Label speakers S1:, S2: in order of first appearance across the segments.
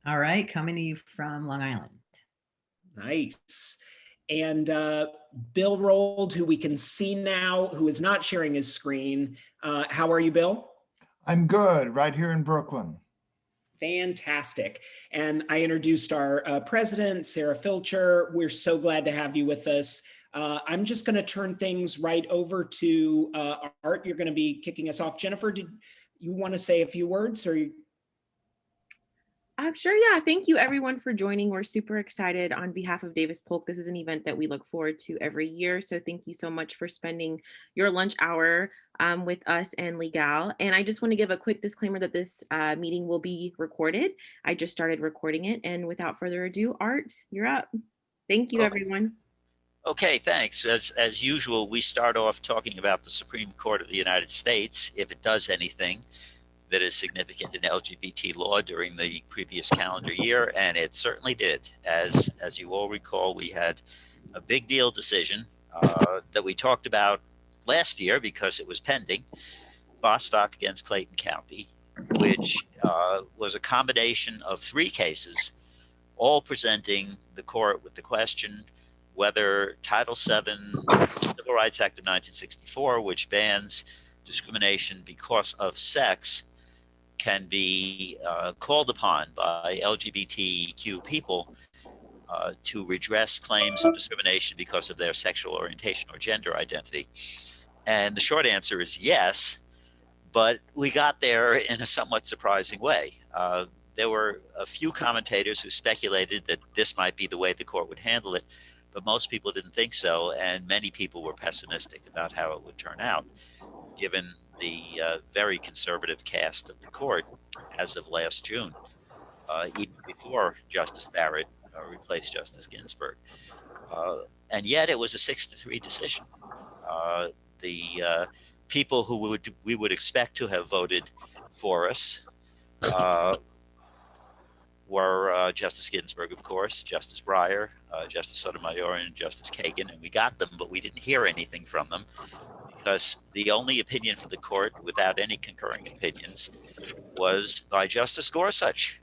S1: All right, coming to you from Long Island.
S2: Nice. And Bill Rold, who we can see now, who is not sharing his screen. How are you, Bill?
S3: I'm good, right here in Brooklyn.
S2: Fantastic. And I introduced our president, Sarah Filcher. We're so glad to have you with us. I'm just going to turn things right over to Art. You're going to be kicking us off. Jennifer, did you want to say a few words? Or
S4: I'm sure. Yeah. Thank you everyone for joining. We're super excited on behalf of Davis Polk. This is an event that we look forward to every year. So thank you so much for spending your lunch hour with us and Legal. And I just want to give a quick disclaimer that this meeting will be recorded. I just started recording it. And without further ado, Art, you're up. Thank you, everyone.
S5: Okay, thanks. As usual, we start off talking about the Supreme Court of the United States, if it does anything that is significant in LGBT law during the previous calendar year, and it certainly did. As you all recall, we had a big deal decision that we talked about last year because it was pending, Bostock against Clayton County, which was a combination of three cases, all presenting the court with the question whether Title VII, Civil Rights Act of 1964, which bans discrimination because of sex, can be called upon by LGBTQ people to redress claims of discrimination because of their sexual orientation or gender identity. And the short answer is yes, but we got there in a somewhat surprising way. There were a few commentators who speculated that this might be the way the court would handle it, but most people didn't think so, and many people were pessimistic about how it would turn out, given the very conservative cast of the court as of last June, even before Justice Barrett replaced Justice Ginsburg. And yet it was a 6-3 decision. The people who we would expect to have voted for us were Justice Ginsburg, of course, Justice Breyer, Justice Sotomayor, and Justice Kagan, and we got them, but we didn't hear anything from them because the only opinion for the court without any concurring opinions was by Justice Gorsuch,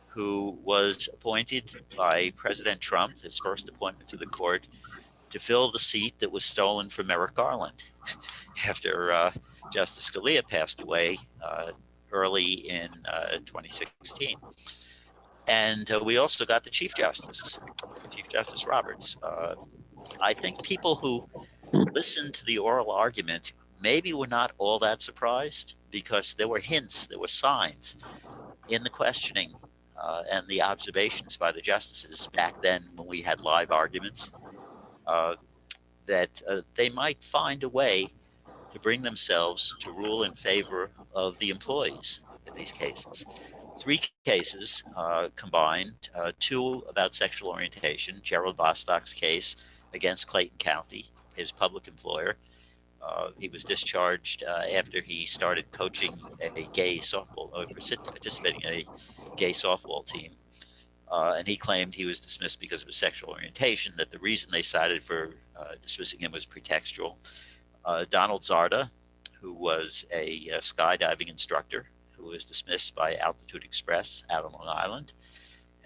S5: who was appointed by President Trump, his first appointment to the court, to fill the seat that was stolen from Merrick Garland after Justice Scalia passed away early in 2016. And we also got the Chief Justice Roberts. I think people who listened to the oral argument maybe were not all that surprised because there were hints, there were signs in the questioning and the observations by the justices back then when we had live arguments that they might find a way to bring themselves to rule in favor of the employees in these cases. Three cases combined, two about sexual orientation, Gerald Bostock's case against Clayton County, his public employer. He was discharged after he started coaching a gay softball, participating in a gay softball team. And he claimed he was dismissed because of his sexual orientation, that the reason they cited for dismissing him was pretextual. Donald Zarda, who was a skydiving instructor, who was dismissed by Altitude Express out on Long Island,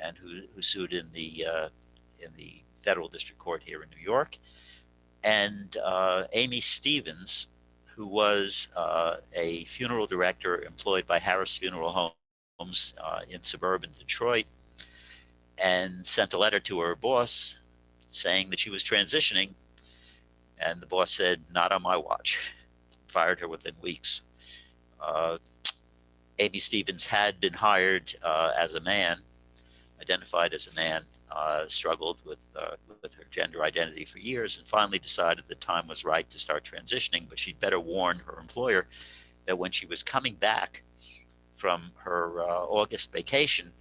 S5: and who sued in the federal district court here in New York. And Amy Stevens, who was a funeral director employed by Harris Funeral Homes in suburban Detroit, and sent a letter to her boss saying that she was transitioning. And the boss said, "Not on my watch." Fired her within weeks. Amy Stevens had been hired as a man, identified as a man, struggled with her gender identity for years, and finally decided the time was right to start transitioning, but she'd better warn her employer that when she was coming back from her August vacation,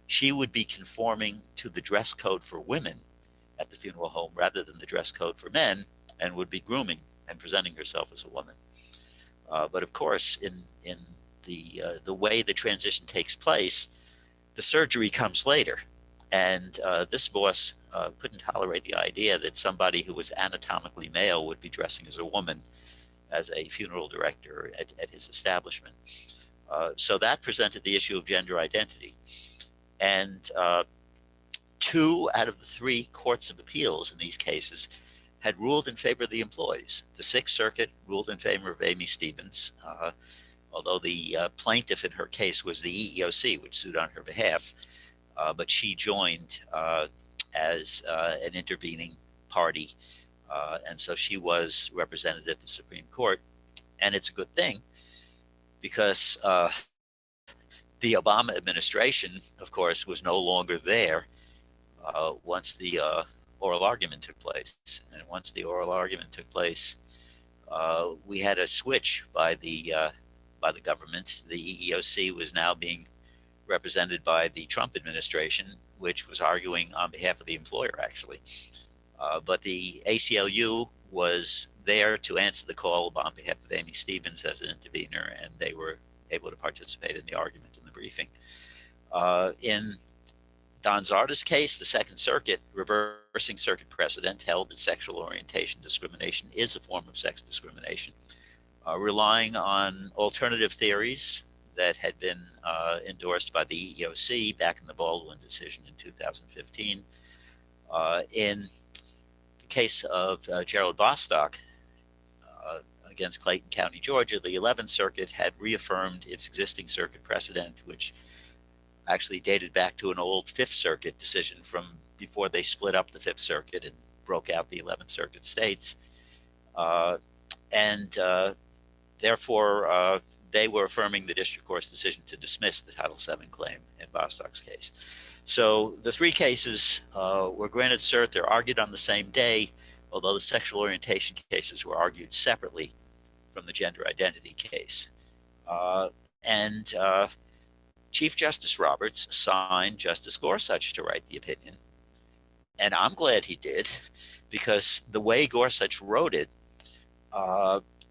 S5: she would be conforming to the dress code for women at the funeral home rather than the dress code for men, and would be grooming and presenting herself as a woman. But of course, in the way the transition takes place, the surgery comes later. And this boss couldn't tolerate the idea that somebody who was anatomically male would be dressing as a woman as a funeral director at his establishment. So that presented the issue of gender identity. And 2 out of the 3 courts of appeals in these cases had ruled in favor of the employees. The Sixth Circuit ruled in favor of Amy Stevens, although the plaintiff in her case was the EEOC, which sued on her behalf, but she joined as an intervening party, and so she was represented at the Supreme Court. And it's a good thing because the Obama administration, of course, was no longer there once the oral argument took place. And once the oral argument took place, we had a switch by the government. The EEOC was now being represented by the Trump administration, which was arguing on behalf of the employer, actually. But the ACLU was there to answer the call on behalf of Amy Stevens as an intervener, and they were able to participate in the argument and the briefing. In Don Zarda's case, the Second Circuit, reversing circuit precedent, held that sexual orientation discrimination is a form of sex discrimination, relying on alternative theories that had been endorsed by the EEOC back in the Baldwin decision in 2015. In the case of Gerald Bostock against Clayton County, Georgia, the 11th Circuit had reaffirmed its existing circuit precedent, which actually dated back to an old Fifth Circuit decision from before they split up the Fifth Circuit and broke out the 11th Circuit states. Therefore, they were affirming the district court's decision to dismiss the Title VII claim in Bostock's case. So the 3 cases were granted cert. They're argued on the same day, although the sexual orientation cases were argued separately from the gender identity case. Chief Justice Roberts assigned Justice Gorsuch to write the opinion. And I'm glad he did, because the way Gorsuch wrote it,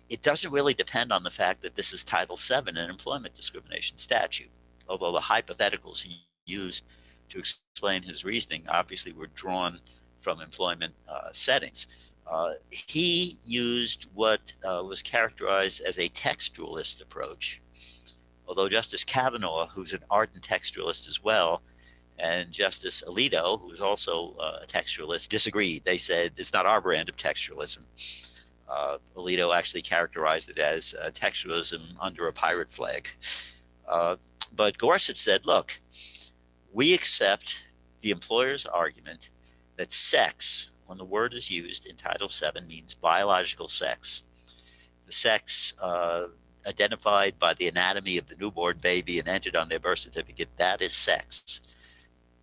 S5: it doesn't really depend on the fact that this is Title VII, an employment discrimination statute, although the hypotheticals he used to explain his reasoning obviously were drawn from employment settings. He used what was characterized as a textualist approach, although Justice Kavanaugh, who's an ardent textualist as well, and Justice Alito, who's also a textualist, disagreed. They said it's not our brand of textualism. Alito actually characterized it as textualism under a pirate flag. But Gorsuch said, look, we accept the employer's argument that sex, when the word is used in Title VII, means biological sex. The sex identified by the anatomy of the newborn baby and entered on their birth certificate, that is sex.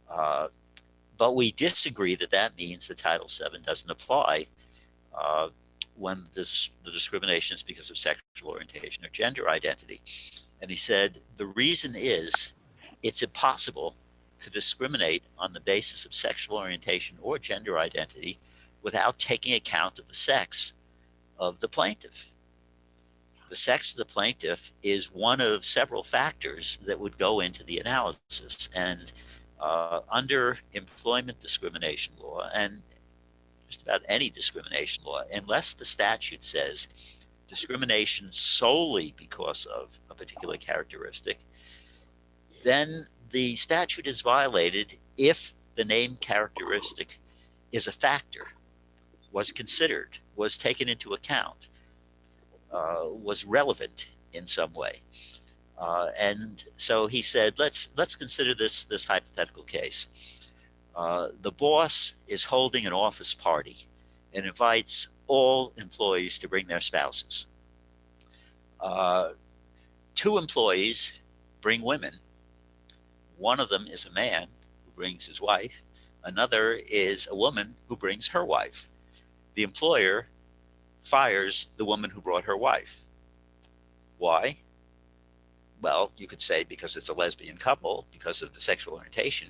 S5: But we disagree that that means that Title VII doesn't apply when the discrimination is because of sexual orientation or gender identity. And he said, the reason is it's impossible to discriminate on the basis of sexual orientation or gender identity without taking account of the sex of the plaintiff. The sex of the plaintiff is one of several factors that would go into the analysis. And under employment discrimination law, and just about any discrimination law, unless the statute says discrimination solely because of a particular characteristic, then the statute is violated if the named characteristic is a factor, was considered, was taken into account, was relevant in some way. And so he said, let's consider this hypothetical case. The boss is holding an office party and invites all employees to bring their spouses. 2 employees bring women. One of them is a man who brings his wife. Another is a woman who brings her wife. The employer fires the woman who brought her wife. Why? Well, you could say because it's a lesbian couple, because of the sexual orientation,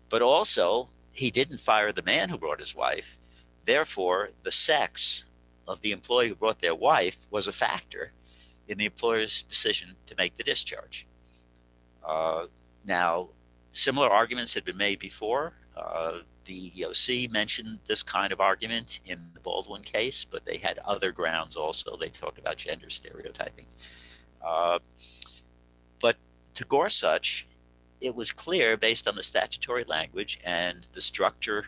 S5: but also he didn't fire the man who brought his wife. Therefore, the sex of the employee who brought their wife was a factor in the employer's decision to make the discharge. Now, similar arguments had been made before. The EEOC mentioned this kind of argument in the Baldwin case, but they had other grounds also. They talked about gender stereotyping. But to Gorsuch, it was clear based on the statutory language and the structure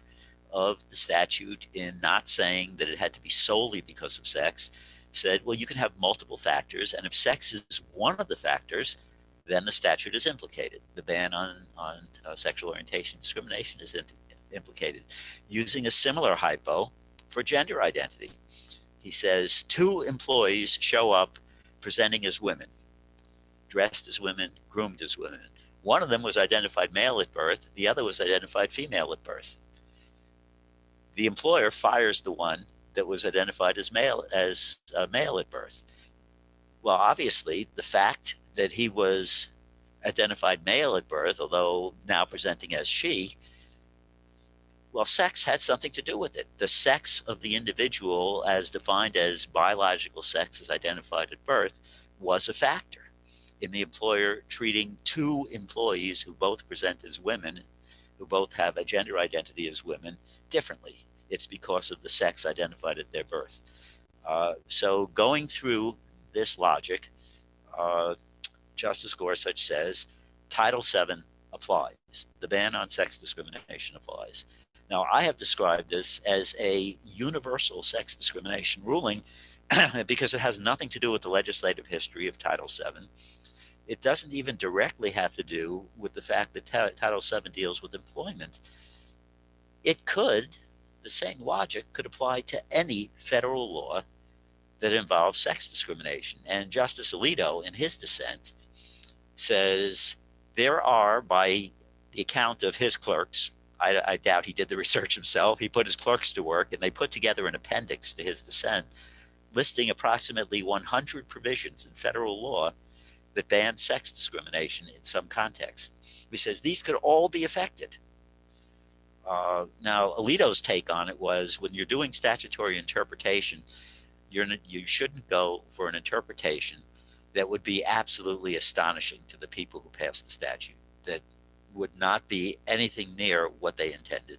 S5: of the statute in not saying that it had to be solely because of sex, said, well, you can have multiple factors, and if sex is one of the factors, then the statute is implicated. The ban on sexual orientation discrimination is implicated. Using a similar hypo for gender identity. He says 2 employees show up presenting as women, dressed as women, groomed as women. One of them was identified male at birth. The other was identified female at birth. The employer fires the one that was identified as male at birth. Well, obviously, the fact that he was identified male at birth, although now presenting as she, well, sex had something to do with it. The sex of the individual, as defined as biological sex as identified at birth, was a factor in the employer treating 2 employees who both present as women, who both have a gender identity as women, differently. It's because of the sex identified at their birth. So going through this logic, Justice Gorsuch says Title VII applies. The ban on sex discrimination applies. Now, I have described this as a universal sex discrimination ruling because it has nothing to do with the legislative history of Title VII. It doesn't even directly have to do with the fact that Title VII deals with employment. It could, the same logic could apply to any federal law that involves sex discrimination. And Justice Alito, in his dissent, says there are, by the account of his clerks, I doubt he did the research himself, he put his clerks to work, and they put together an appendix to his dissent listing approximately 100 provisions in federal law that ban sex discrimination in some contexts. He says these could all be affected. Now, Alito's take on it was when you're doing statutory interpretation, you shouldn't go for an interpretation that would be absolutely astonishing to the people who passed the statute, that would not be anything near what they intended.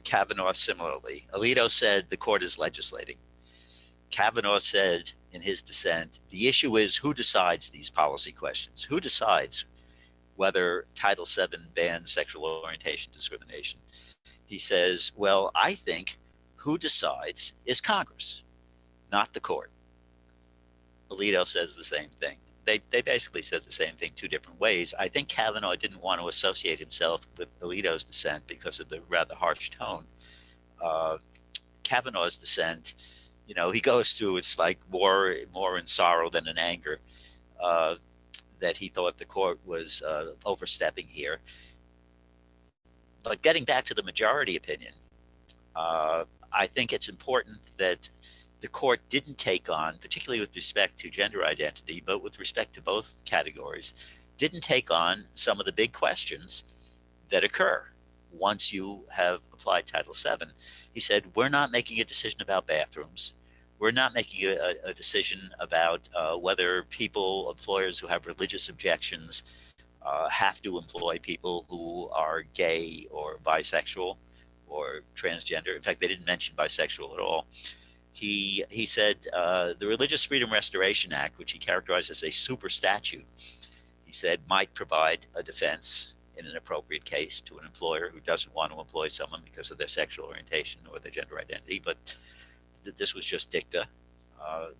S5: Kavanaugh similarly. Alito said the court is legislating. Kavanaugh said in his dissent, the issue is who decides these policy questions? Who decides whether Title VII bans sexual orientation discrimination? He says, well, I think who decides is Congress, not the court. Alito says the same thing. They basically said the same thing 2 different ways. I think Kavanaugh didn't want to associate himself with Alito's dissent because of the rather harsh tone. Kavanaugh's dissent, you know, he goes through, it's like more in sorrow than in anger, that he thought the court was overstepping here. But getting back to the majority opinion, I think it's important that the court didn't take on, particularly with respect to gender identity, but with respect to both categories, didn't take on some of the big questions that occur once you have applied Title VII. He said, we're not making a decision about bathrooms. We're not making a decision about whether employers who have religious objections have to employ people who are gay or bisexual or transgender. In fact, they didn't mention bisexual at all. He said the Religious Freedom Restoration Act, which he characterized as a super statute, he said might provide a defense in an appropriate case to an employer who doesn't want to employ someone because of their sexual orientation or their gender identity, but that this was just dicta.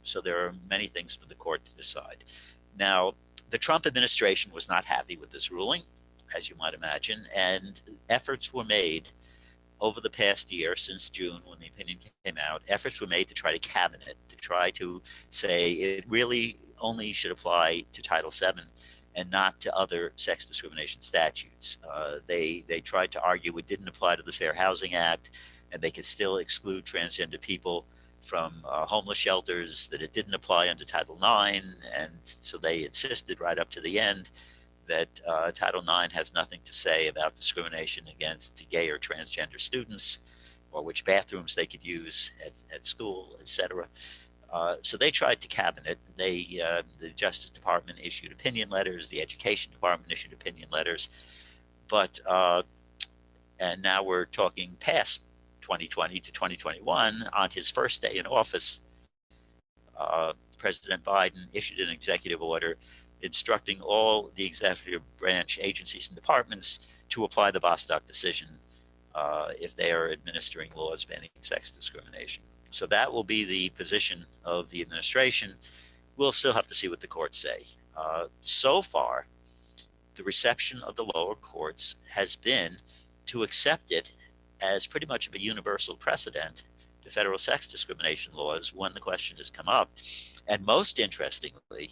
S5: So there are many things for the court to decide. Now, the Trump administration was not happy with this ruling, as you might imagine, and efforts were made over the past year, since June, when the opinion came out, efforts were made to try to cabin it, to try to say it really only should apply to Title VII and not to other sex discrimination statutes. They tried to argue it didn't apply to the Fair Housing Act, and they could still exclude transgender people from homeless shelters, that it didn't apply under Title IX, and so they insisted right up to the end that Title IX has nothing to say about discrimination against gay or transgender students, or which bathrooms they could use at school, etc. So they tried to cabin it. The Justice Department issued opinion letters, the Education Department issued opinion letters, but and now we're talking past 2020 to 2021. On his first day in office, President Biden issued an executive order that instructing all the executive branch agencies and departments to apply the Bostock decision if they are administering laws banning sex discrimination. So that will be the position of the administration. We'll still have to see what the courts say. So far, the reception of the lower courts has been to accept it as pretty much of a universal precedent to federal sex discrimination laws when the question has come up. And most interestingly,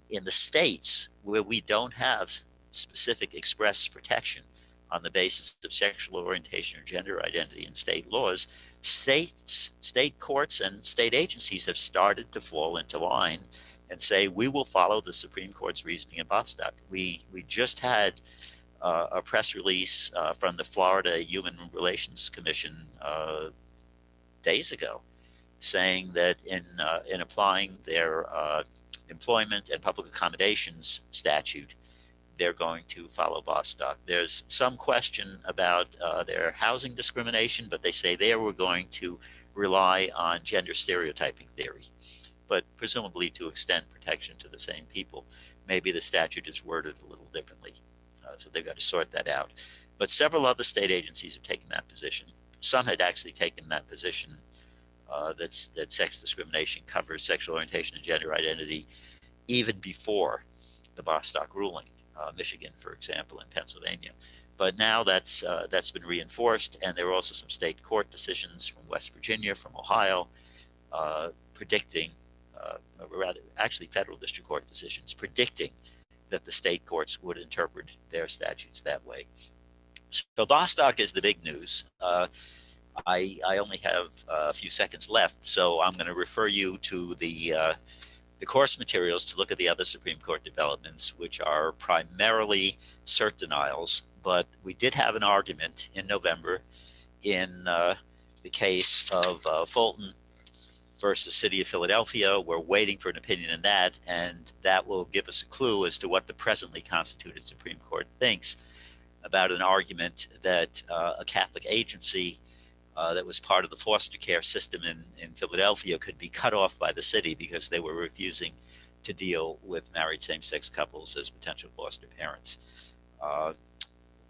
S5: in the states where we don't have specific express protection on the basis of sexual orientation or gender identity in state laws, state courts and state agencies have started to fall into line and say, we will follow the Supreme Court's reasoning in Bostock. We just had a press release from the Florida Human Relations Commission days ago, saying that in applying their employment and public accommodations statute, they're going to follow Bostock. There's some question about their housing discrimination, but they say there we're going to rely on gender stereotyping theory, but presumably to extend protection to the same people. Maybe the statute is worded a little differently, so they've got to sort that out. But several other state agencies have taken that position. Some had actually taken that position that sex discrimination covers sexual orientation and gender identity even before the Bostock ruling. Michigan, for example, and Pennsylvania. But now that's been reinforced, and there are also some state court decisions from West Virginia, from Ohio, predicting, or rather, actually federal district court decisions, predicting that the state courts would interpret their statutes that way. So Bostock is the big news. I only have a few seconds left, so I'm going to refer you to the course materials to look at the other Supreme Court developments, which are primarily cert denials. But we did have an argument in November in the case of Fulton versus City of Philadelphia. We're waiting for an opinion in that, and that will give us a clue as to what the presently constituted Supreme Court thinks about an argument that a Catholic agency that was part of the foster care system in Philadelphia could be cut off by the city because they were refusing to deal with married same-sex couples as potential foster parents.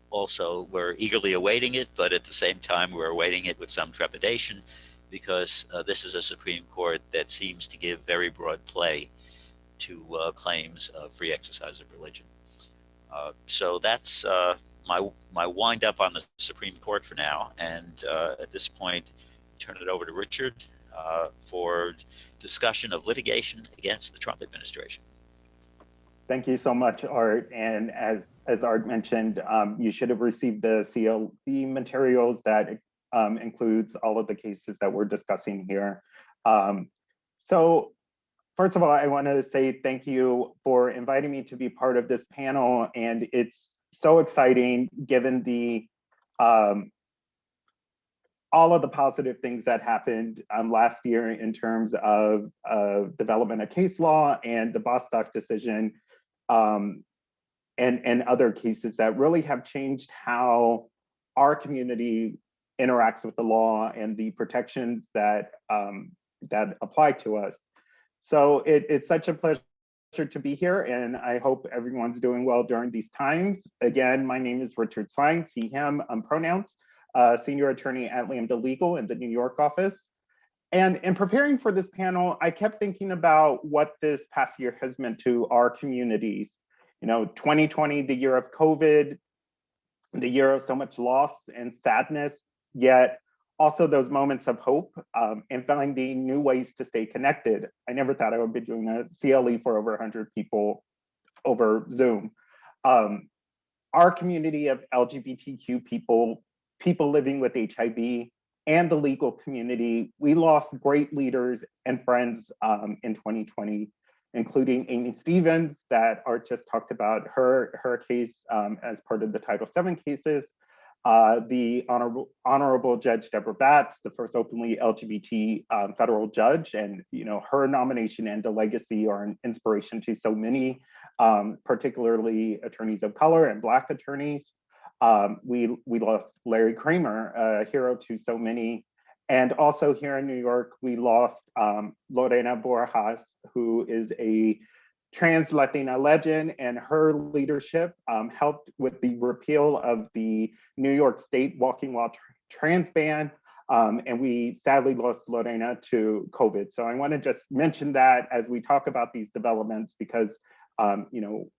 S5: Also, we're eagerly awaiting it, but at the same time, we're awaiting it with some trepidation because this is a Supreme Court that seems to give very broad play to claims of free exercise of religion. So that's my wind up on the Supreme Court for now. And at this point, turn it over to Richard for discussion of litigation against the Trump administration.
S6: Thank you so much, Art. And as Art mentioned, you should have received the CLE materials that includes all of the cases that we're discussing here. So first of all, I want to say thank you for inviting me to be part of this panel. And it's so exciting given the all of the positive things that happened last year in terms of development of case law and the Bostock decision and other cases that really have changed how our community interacts with the law and the protections that that apply to us. So it's such a pleasure to be here, and I hope everyone's doing well during these times. Again, my name is Richard Saenz, he, him pronouns, senior attorney at Lambda Legal in the New York office. And in preparing for this panel, I kept thinking about what this past year has meant to our communities. You know, 2020, the year of COVID, the year of so much loss and sadness, yet also those moments of hope and finding new ways to stay connected. I never thought I would be doing a CLE for over 100 people over Zoom. Our community of LGBTQ people living with HIV, and the legal community, we lost great leaders and friends in 2020, including Amy Stevens that Art just talked about, her case as part of the Title VII cases. The Honorable Judge Deborah Batts, the first openly LGBT federal judge, and her nomination and the legacy are an inspiration to so many, particularly attorneys of color and Black attorneys. We lost Larry Kramer, a hero to so many. And also here in New York, we lost Lorena Borjas, who is a trans Latina legend, and her leadership helped with the repeal of the New York State walking while trans ban. And we sadly lost Lorena to COVID. So I want to just mention that as we talk about these developments, because you know,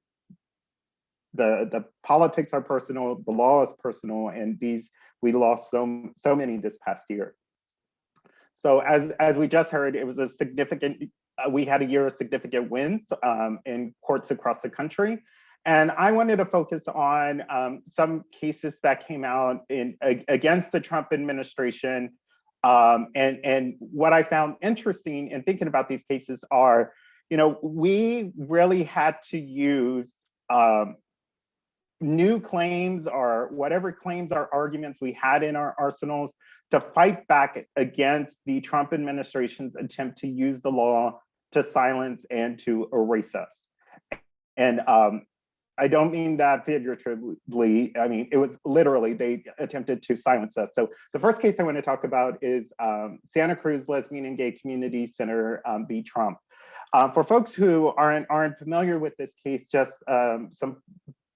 S6: the politics are personal, the law is personal, and we lost so many this past year. So as we just heard, it was a significant, we had a year of significant wins in courts across the country. And I wanted to focus on some cases that came out against the Trump administration. And what I found interesting in thinking about these cases are, you know, we really had to use new claims or whatever claims or arguments we had in our arsenals to fight back against the Trump administration's attempt to use the law to silence and to erase us. And I don't mean that figuratively. I mean, it was literally, they attempted to silence us. So the first case I want to talk about is Santa Cruz Lesbian and Gay Community Center v. Trump. For folks who aren't familiar with this case, just some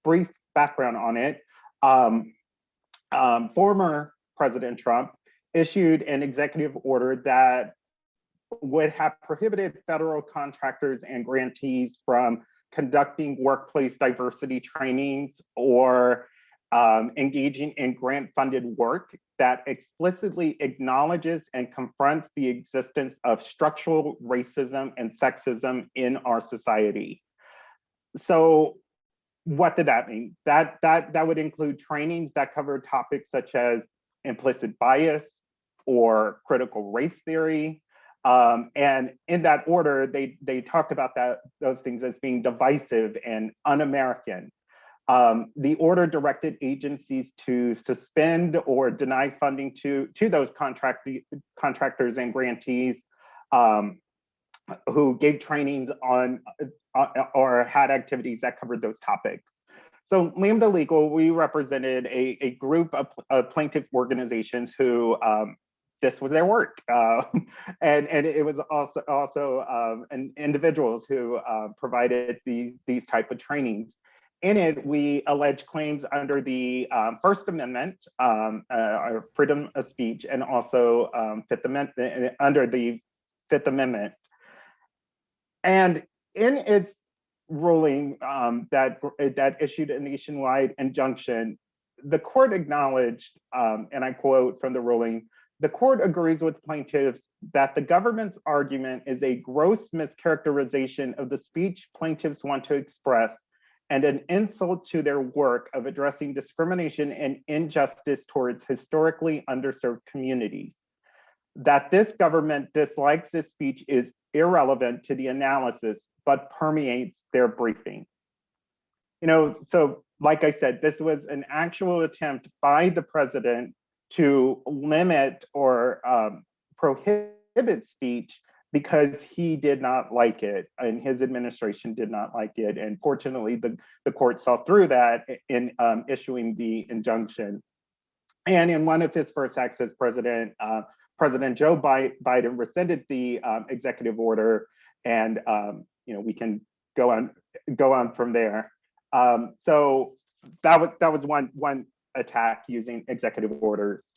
S6: brief background on it. Former President Trump issued an executive order that would have prohibited federal contractors and grantees from conducting workplace diversity trainings or engaging in grant-funded work that explicitly acknowledges and confronts the existence of structural racism and sexism in our society. So what did that mean? That would include trainings that cover topics such as implicit bias or critical race theory. And in that order, they talked about those things as being divisive and un-American. The order directed agencies to suspend or deny funding to those contractors and grantees who gave trainings on or had activities that covered those topics. So Lambda Legal, we represented a group of plaintiff organizations who this was their work, and it was also individuals who provided these type of trainings. In it, we allege claims under the First Amendment, or freedom of speech, and also Fifth Amendment, under the Fifth Amendment. And in its ruling that issued a nationwide injunction, the court acknowledged, and I quote from the ruling, "The court agrees with plaintiffs that the government's argument is a gross mischaracterization of the speech plaintiffs want to express and an insult to their work of addressing discrimination and injustice towards historically underserved communities. That this government dislikes this speech is irrelevant to the analysis, but permeates their briefing." You know, so like I said, this was an actual attempt by the president to limit or prohibit speech because he did not like it and his administration did not like it. And fortunately, the court saw through that in issuing the injunction. And in one of his first acts as president, President Joe Biden rescinded the executive order, and you know, we can go on from there. So that was one attack using executive orders.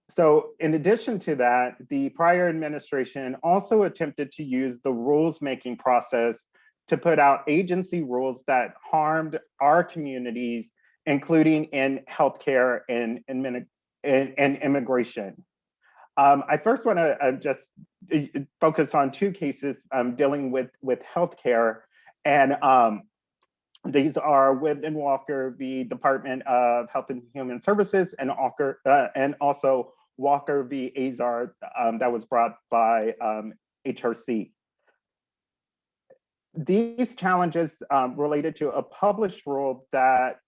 S6: So in addition to that, the prior administration also attempted to use the rules-making process to put out agency rules that harmed our communities, including in healthcare and immigration. I first want to just focus on two cases dealing with healthcare, and these are Wood and Walker v. Department of Health and Human Services, and also Walker v. Azar that was brought by HRC. These challenges related to a published rule that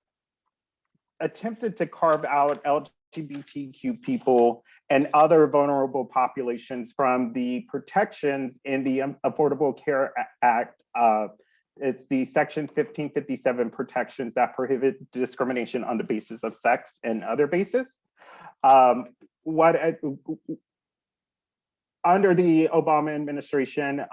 S6: attempted to carve out LGBTQ people and other vulnerable populations from the protections in the Affordable Care Act. It's the Section 1557 protections that prohibit discrimination on the basis of sex and other basis. under the Obama administration,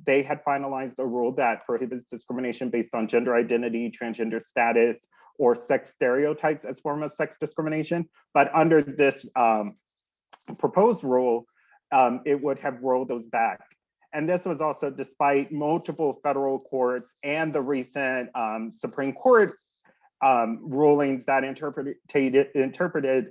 S6: they had finalized a rule that prohibits discrimination based on gender identity, transgender status, or sex stereotypes as form of sex discrimination. But under this proposed rule, it would have rolled those back. And this was also despite multiple federal courts and the recent Supreme Court rulings that interpreted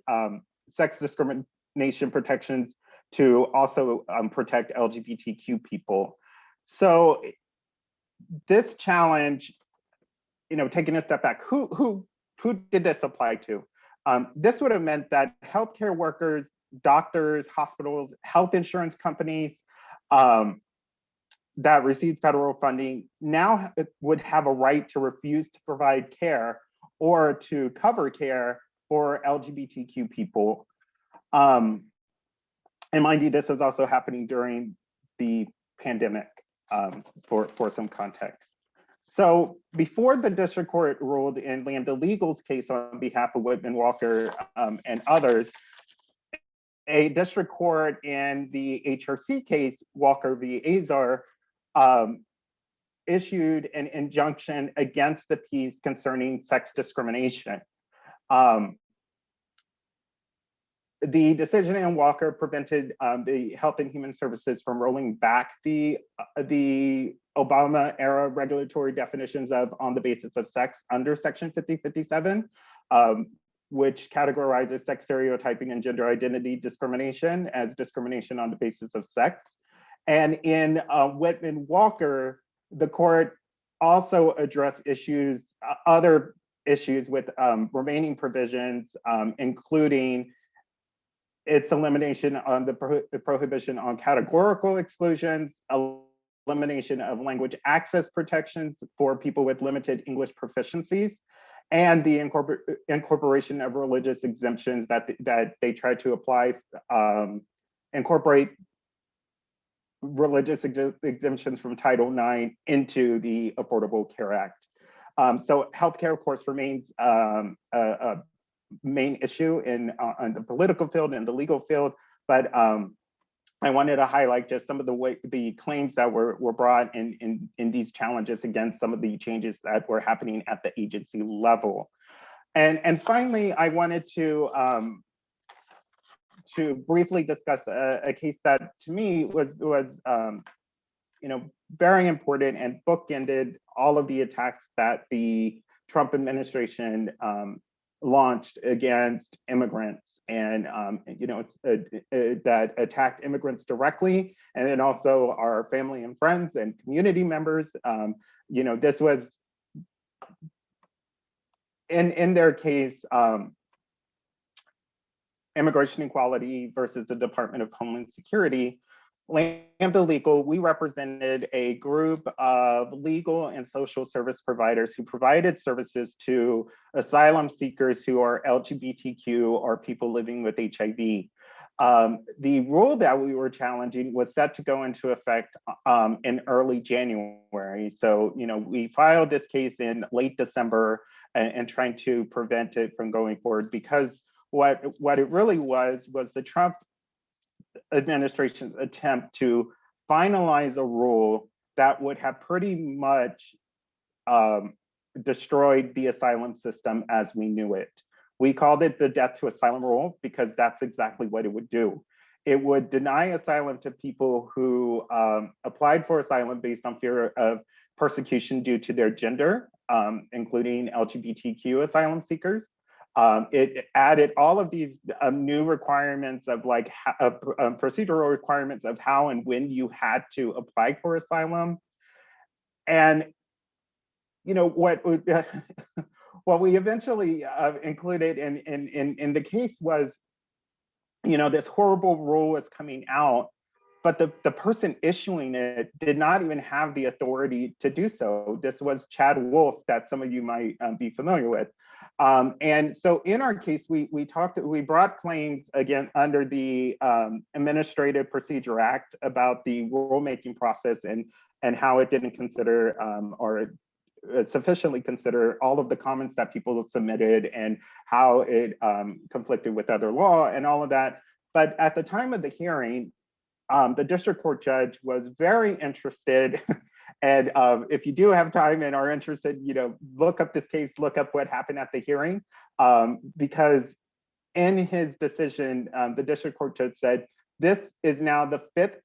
S6: sex discrimination protections to also protect LGBTQ people. So this challenge, taking a step back, who did this apply to? This would have meant that healthcare workers, doctors, hospitals, health insurance companies that receive federal funding now would have a right to refuse to provide care or to cover care for LGBTQ people. And mind you, this was also happening during the pandemic, for some context. So before the district court ruled in Lambda Legal's case on behalf of Whitman Walker and others, a district court in the HRC case, Walker v. Azar, issued an injunction against the piece concerning sex discrimination. The decision in Walker prevented the Health and Human Services from rolling back the Obama era regulatory definitions of on the basis of sex under Section 5057, which categorizes sex stereotyping and gender identity discrimination as discrimination on the basis of sex. And in Whitman Walker, the court also addressed other issues with remaining provisions, including its elimination on the prohibition on categorical exclusions, elimination of language access protections for people with limited English proficiencies, and the incorporation of religious exemptions that they tried to apply, incorporate religious exemptions from Title IX into the Affordable Care Act. So healthcare, of course, remains a main issue in the political field and the legal field, but I wanted to highlight just some of the claims that were brought in these challenges against some of the changes that were happening at the agency level. And finally, I wanted to briefly discuss a case that to me was very important and bookended all of the attacks that the Trump administration launched against immigrants, and that attacked immigrants directly, and then also our family and friends and community members. This was in their case, Immigration Equality versus the Department of Homeland Security. Lambda Legal, we represented a group of legal and social service providers who provided services to asylum seekers who are LGBTQ or people living with HIV. The rule that we were challenging was set to go into effect in early January. So, we filed this case in late December and trying to prevent it from going forward, because what it really was the Trump administration's attempt to finalize a rule that would have pretty much destroyed the asylum system as we knew it. We called it the death to asylum rule because that's exactly what it would do. It would deny asylum to people who applied for asylum based on fear of persecution due to their gender, including LGBTQ asylum seekers. It added all of these new requirements of procedural requirements of how and when you had to apply for asylum. And what we eventually included in the case was, this horrible rule was coming out, but the person issuing it did not even have the authority to do so. This was Chad Wolf, that some of you might be familiar with. And so in our case, we brought claims again under the Administrative Procedure Act about the rulemaking process and how it didn't consider or sufficiently consider all of the comments that people submitted and how it conflicted with other law and all of that. But at the time of the hearing, the district court judge was very interested. And if you do have time and are interested, look up this case, look up what happened at the hearing, because in his decision, the district court judge said, this is now the 5th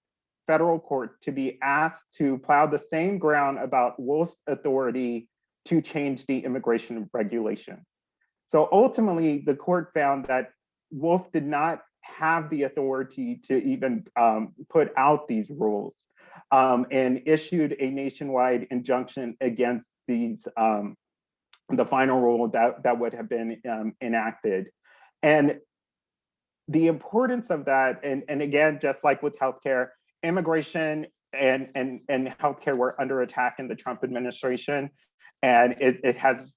S6: federal court to be asked to plow the same ground about Wolf's authority to change the immigration regulations. So ultimately, the court found that Wolf did not have the authority to even put out these rules, and issued a nationwide injunction against these, the final rule that would have been enacted. And the importance of that, and again, just like with healthcare, immigration and healthcare were under attack in the Trump administration. And it has,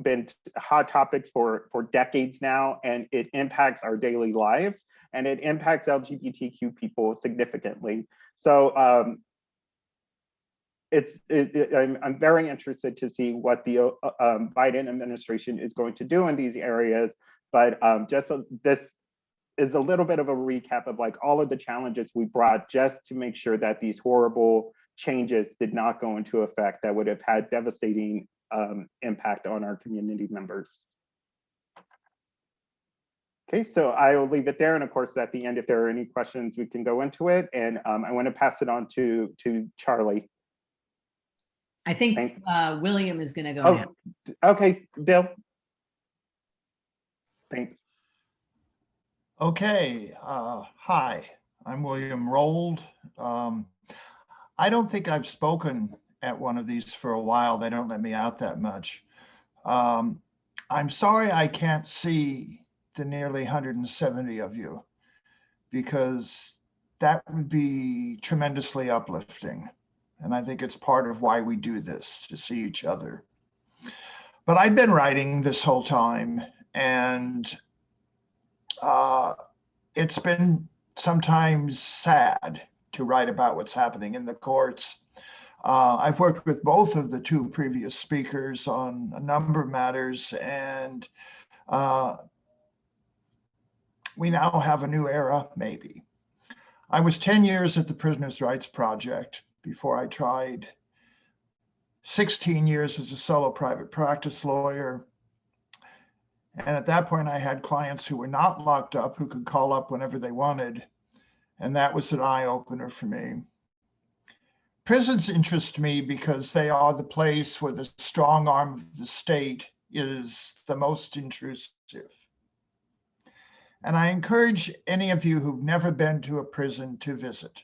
S6: been hot topics for decades now, and it impacts our daily lives, and it impacts LGBTQ people significantly. So I'm very interested to see what the Biden administration is going to do in these areas. But this is a little bit of a recap of like all of the challenges we brought just to make sure that these horrible changes did not go into effect that would have had devastating impact on our community members. Okay, so I will leave it there. And of course, at the end, if there are any questions, we can go into it. And I want to pass it on to Charlie.
S1: I think William is going to go now.
S6: Okay, Bill. Thanks.
S3: Okay, hi, I'm William Rold. I don't think I've spoken at one of these for a while. They don't let me out that much. I'm sorry I can't see the nearly 170 of you, because that would be tremendously uplifting. And I think it's part of why we do this, to see each other. But I've been writing this whole time, and it's been sometimes sad to write about what's happening in the courts. I've worked with both of the two previous speakers on a number of matters, and we now have a new era, maybe. I was 10 years at the Prisoners' Rights Project before I tried 16 years as a solo private practice lawyer. And at that point, I had clients who were not locked up, who could call up whenever they wanted. And that was an eye-opener for me. Prisons interest me because they are the place where the strong arm of the state is the most intrusive. And I encourage any of you who've never been to a prison to visit.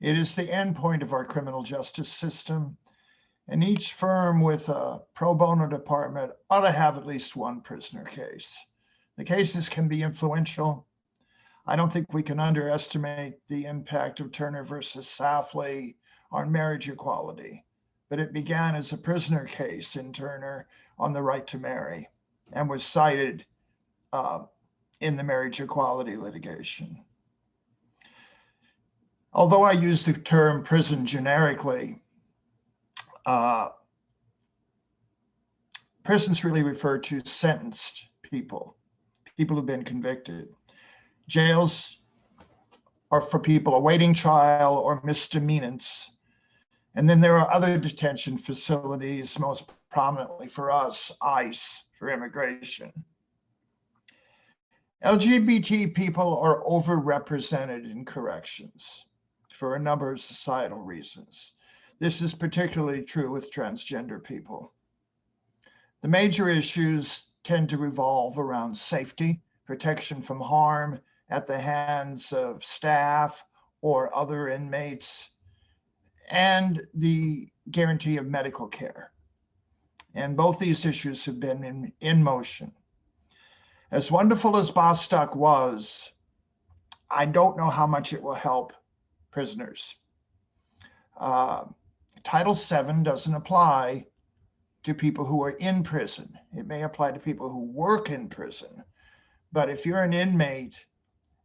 S3: It is the endpoint of our criminal justice system, and each firm with a pro bono department ought to have at least one prisoner case. The cases can be influential. I don't think we can underestimate the impact of Turner versus Safley on marriage equality, but it began as a prisoner case in Turner on the right to marry and was cited in the marriage equality litigation. Although I use the term prison generically, prisons really refer to sentenced people who've been convicted. Jails are for people awaiting trial or misdemeanors. And then there are other detention facilities, most prominently for us, ICE, for immigration. LGBT people are overrepresented in corrections for a number of societal reasons. This is particularly true with transgender people. The major issues tend to revolve around safety, protection from harm at the hands of staff or other inmates, and the guarantee of medical care. And both these issues have been in motion. As wonderful as Bostock was, I don't know how much it will help prisoners. Title VII doesn't apply to people who are in prison. It may apply to people who work in prison. But if you're an inmate,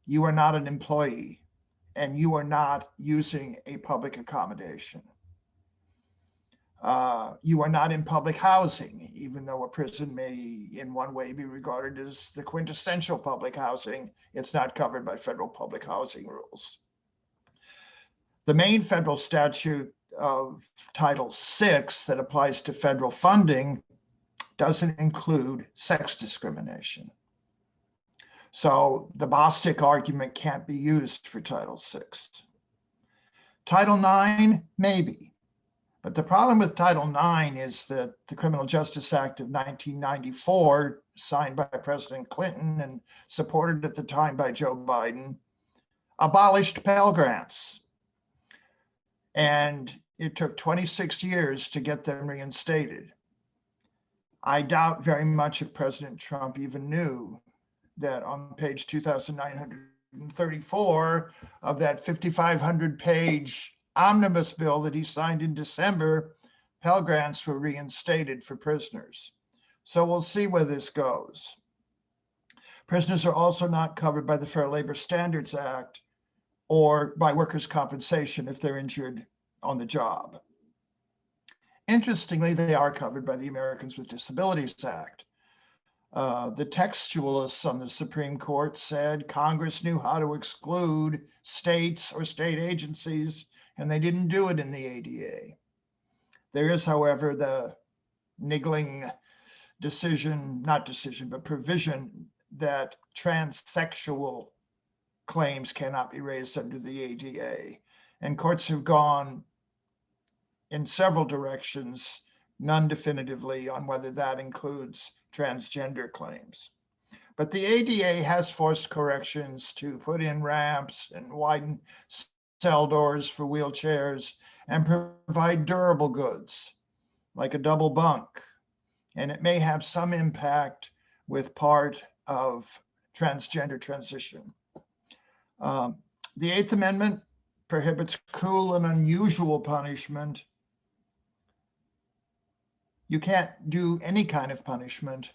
S3: you are not an employee, and you are not using a public accommodation. You are not in public housing, even though a prison may in one way be regarded as the quintessential public housing. It's not covered by federal public housing rules. The main federal statute of Title VI that applies to federal funding doesn't include sex discrimination. So the Bostic argument can't be used for Title VI. Title IX, maybe. But the problem with Title IX is that the Criminal Justice Act of 1994, signed by President Clinton and supported at the time by Joe Biden, abolished Pell Grants. And it took 26 years to get them reinstated. I doubt very much if President Trump even knew that on page 2,934 of that 5,500-page omnibus bill that he signed in December, Pell Grants were reinstated for prisoners. So we'll see where this goes. Prisoners are also not covered by the Fair Labor Standards Act or by workers' compensation if they're injured on the job. Interestingly, they are covered by the Americans with Disabilities Act. The textualists on the Supreme Court said Congress knew how to exclude states or state agencies, and they didn't do it in the ADA. There is, however, the niggling provision that transsexual claims cannot be raised under the ADA. And courts have gone in several directions, none definitively, on whether that includes transgender claims. But the ADA has forced corrections to put in ramps and widen cell doors for wheelchairs and provide durable goods like a double bunk. And it may have some impact with part of transgender transition. The Eighth Amendment prohibits cruel and unusual punishment. You can't do any kind of punishment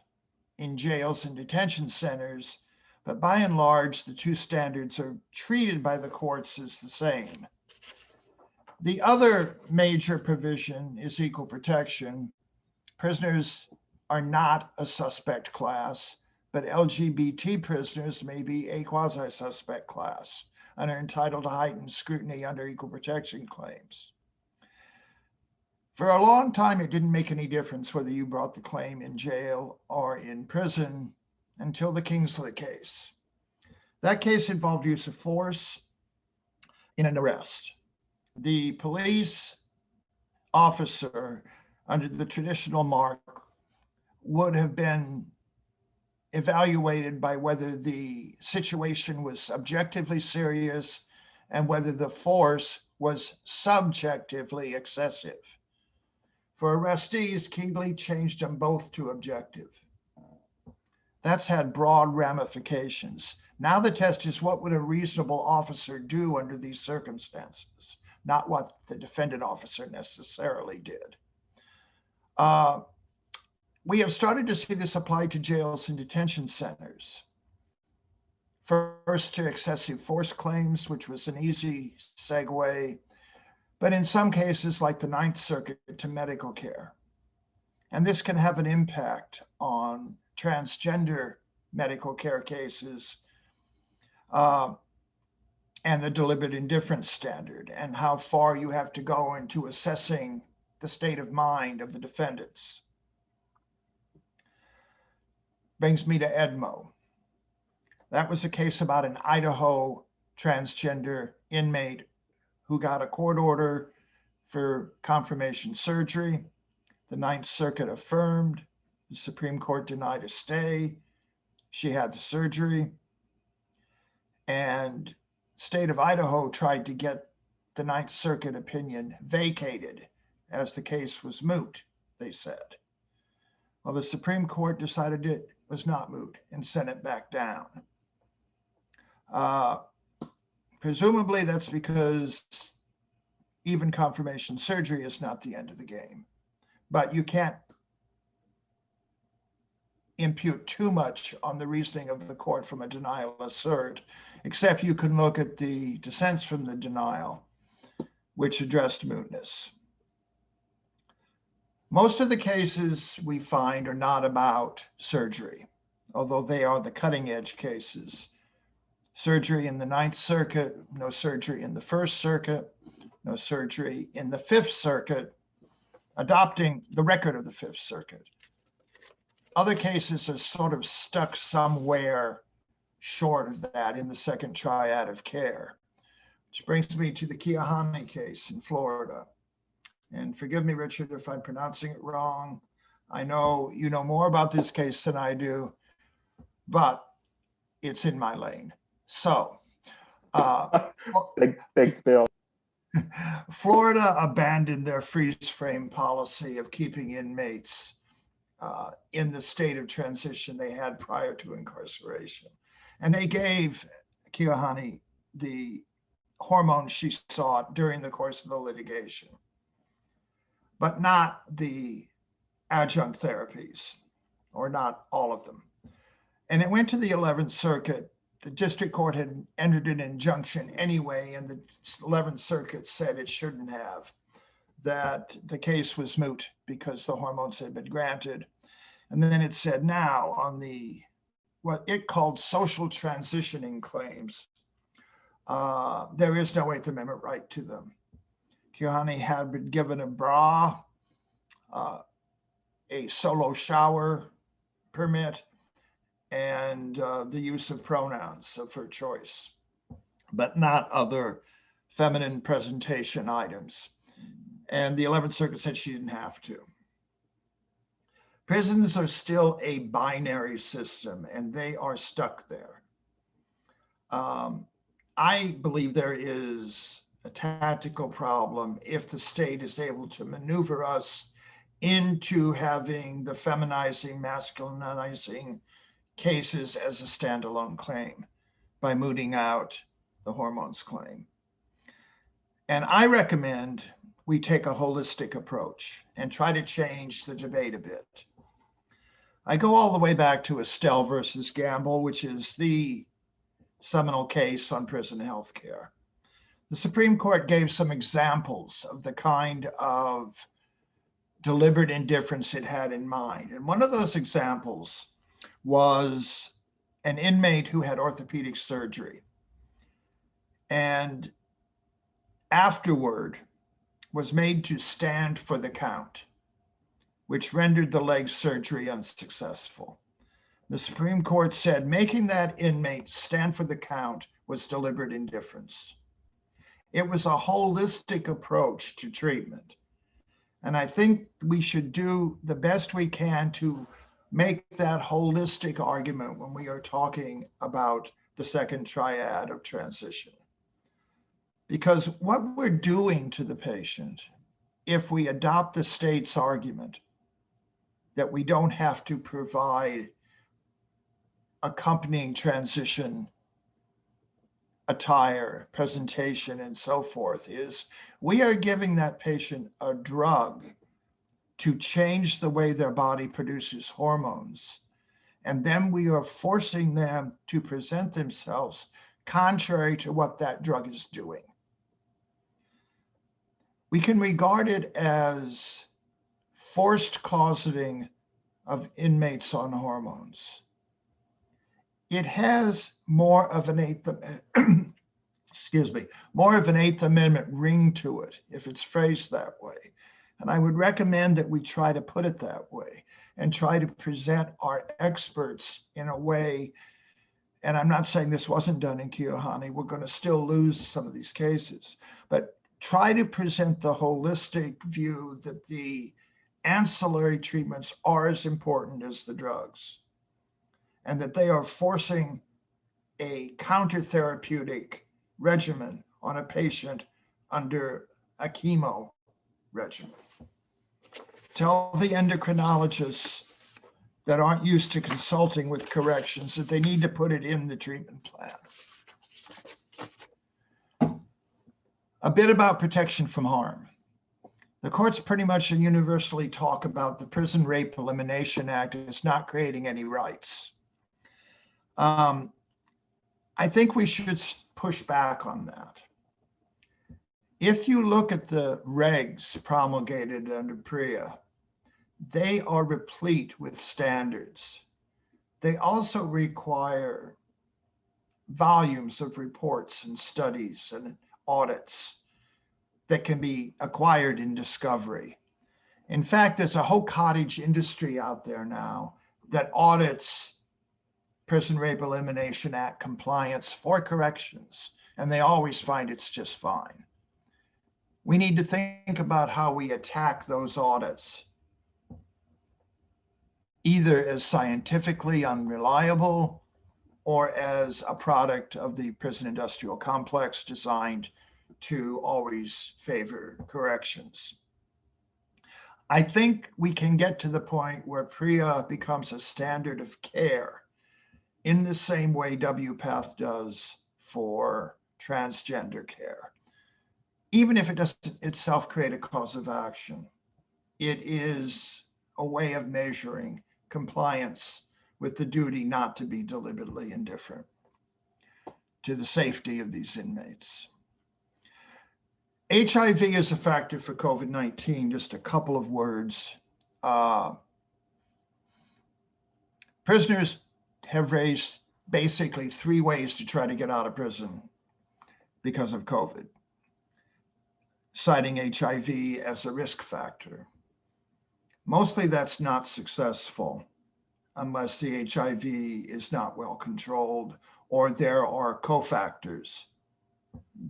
S3: in jails and detention centers, but by and large, the two standards are treated by the courts as the same. The other major provision is equal protection. Prisoners are not a suspect class, but LGBT prisoners may be a quasi-suspect class and are entitled to heightened scrutiny under equal protection claims. For a long time, it didn't make any difference whether you brought the claim in jail or in prison until the Kingsley case. That case involved use of force in an arrest. The police officer, under the traditional mark, would have been evaluated by whether the situation was objectively serious and whether the force was subjectively excessive. For arrestees, Kingsley changed them both to objective. That's had broad ramifications. Now the test is, what would a reasonable officer do under these circumstances, not what the defendant officer necessarily did. We have started to see this applied to jails and detention centers. First to excessive force claims, which was an easy segue, but in some cases, like the Ninth Circuit, to medical care. And this can have an impact on transgender medical care cases and the deliberate indifference standard and how far you have to go into assessing the state of mind of the defendants. Brings me to Edmo. That was a case about an Idaho transgender inmate who got a court order for confirmation surgery. The Ninth Circuit affirmed. The Supreme Court denied a stay. She had the surgery. And the state of Idaho tried to get the Ninth Circuit opinion vacated as the case was moot, they said. Well, the Supreme Court decided it was not moot and sent it back down. Presumably that's because even confirmation surgery is not the end of the game, but you can't impute too much on the reasoning of the court from a denial of cert, except you can look at the dissents from the denial, which addressed mootness. Most of the cases we find are not about surgery, although they are the cutting edge cases. surgery in the Ninth Circuit, no surgery in the First Circuit, no surgery in the Fifth Circuit, adopting the record of the Fifth Circuit. Other cases are sort of stuck somewhere short of that in the second triad of care, which brings me to the Keohane case in Florida. And forgive me, Richard, if I'm pronouncing it wrong. I know you know more about this case than I do, but it's in my lane. So,
S6: Thanks, Bill.
S3: Florida abandoned their freeze frame policy of keeping inmates in the state of transition they had prior to incarceration. And they gave Keohane the hormones she sought during the course of the litigation, but not the adjunct therapies, or not all of them. And it went to the 11th Circuit. The district court had entered an injunction anyway, and the 11th Circuit said it shouldn't have, that the case was moot because the hormones had been granted. And then it said now on the, what it called social transitioning claims, there is no 8th Amendment right to them. Keohane had been given a bra, a solo shower permit, and the use of pronouns of her choice, but not other feminine presentation items. And the 11th Circuit said she didn't have to. Prisons are still a binary system, and they are stuck there. I believe there is a tactical problem if the state is able to maneuver us into having the feminizing, masculinizing cases as a standalone claim by mooting out the hormones claim. And I recommend we take a holistic approach and try to change the debate a bit. I go all the way back to Estelle versus Gamble, which is the seminal case on prison health care. The Supreme Court gave some examples of the kind of deliberate indifference it had in mind. And one of those examples was an inmate who had orthopedic surgery and afterward was made to stand for the count, which rendered the leg surgery unsuccessful. The Supreme Court said making that inmate stand for the count was deliberate indifference. It was a holistic approach to treatment. And I think we should do the best we can to make that holistic argument when we are talking about the second triad of transition. Because what we're doing to the patient, if we adopt the state's argument that we don't have to provide accompanying transition attire, presentation, and so forth, is we are giving that patient a drug to change the way their body produces hormones. And then we are forcing them to present themselves contrary to what that drug is doing. We can regard it as forced closeting of inmates on hormones. It has more of an more of an Eighth Amendment ring to it if it's phrased that way. And I would recommend that we try to put it that way and try to present our experts in a way, and I'm not saying this wasn't done in Keohane, we're going to still lose some of these cases, but try to present the holistic view that the ancillary treatments are as important as the drugs, and that they are forcing a counter-therapeutic regimen on a patient under a chemo regimen. Tell the endocrinologists that aren't used to consulting with corrections that they need to put it in the treatment plan. A bit about protection from harm. The courts pretty much universally talk about the Prison Rape Elimination Act as not creating any rights. I think we should push back on that. If you look at the regs promulgated under PREA, they are replete with standards. They also require volumes of reports and studies and audits that can be acquired in discovery. In fact, there's a whole cottage industry out there now that audits Prison Rape Elimination Act compliance for corrections, and they always find it's just fine. We need to think about how we attack those audits, either as scientifically unreliable or as a product of the prison industrial complex designed to always favor corrections. I think we can get to the point where PREA becomes a standard of care in the same way WPATH does for transgender care. Even if it doesn't itself create a cause of action, it is a way of measuring compliance with the duty not to be deliberately indifferent to the safety of these inmates. HIV is a factor for COVID-19, just a couple of words. Prisoners have raised basically 3 ways to try to get out of prison because of COVID, citing HIV as a risk factor. Mostly that's not successful unless the HIV is not well controlled or there are cofactors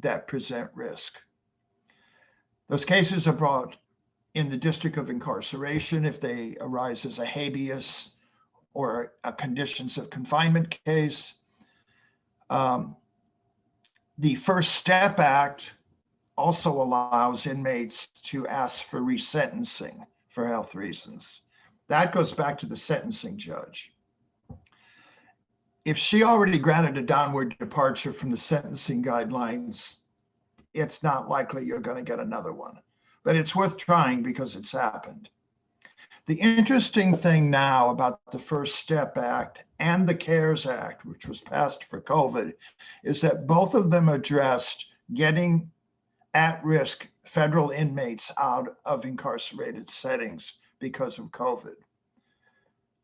S3: that present risk. Those cases are brought in the district of incarceration if they arise as a habeas or a conditions of confinement case. The First Step Act also allows inmates to ask for resentencing for health reasons. That goes back to the sentencing judge. If she already granted a downward departure from the sentencing guidelines, it's not likely you're going to get another one, but it's worth trying because it's happened. The interesting thing now about the First Step Act and the CARES Act, which was passed for COVID, is that both of them addressed getting at-risk federal inmates out of incarcerated settings because of COVID.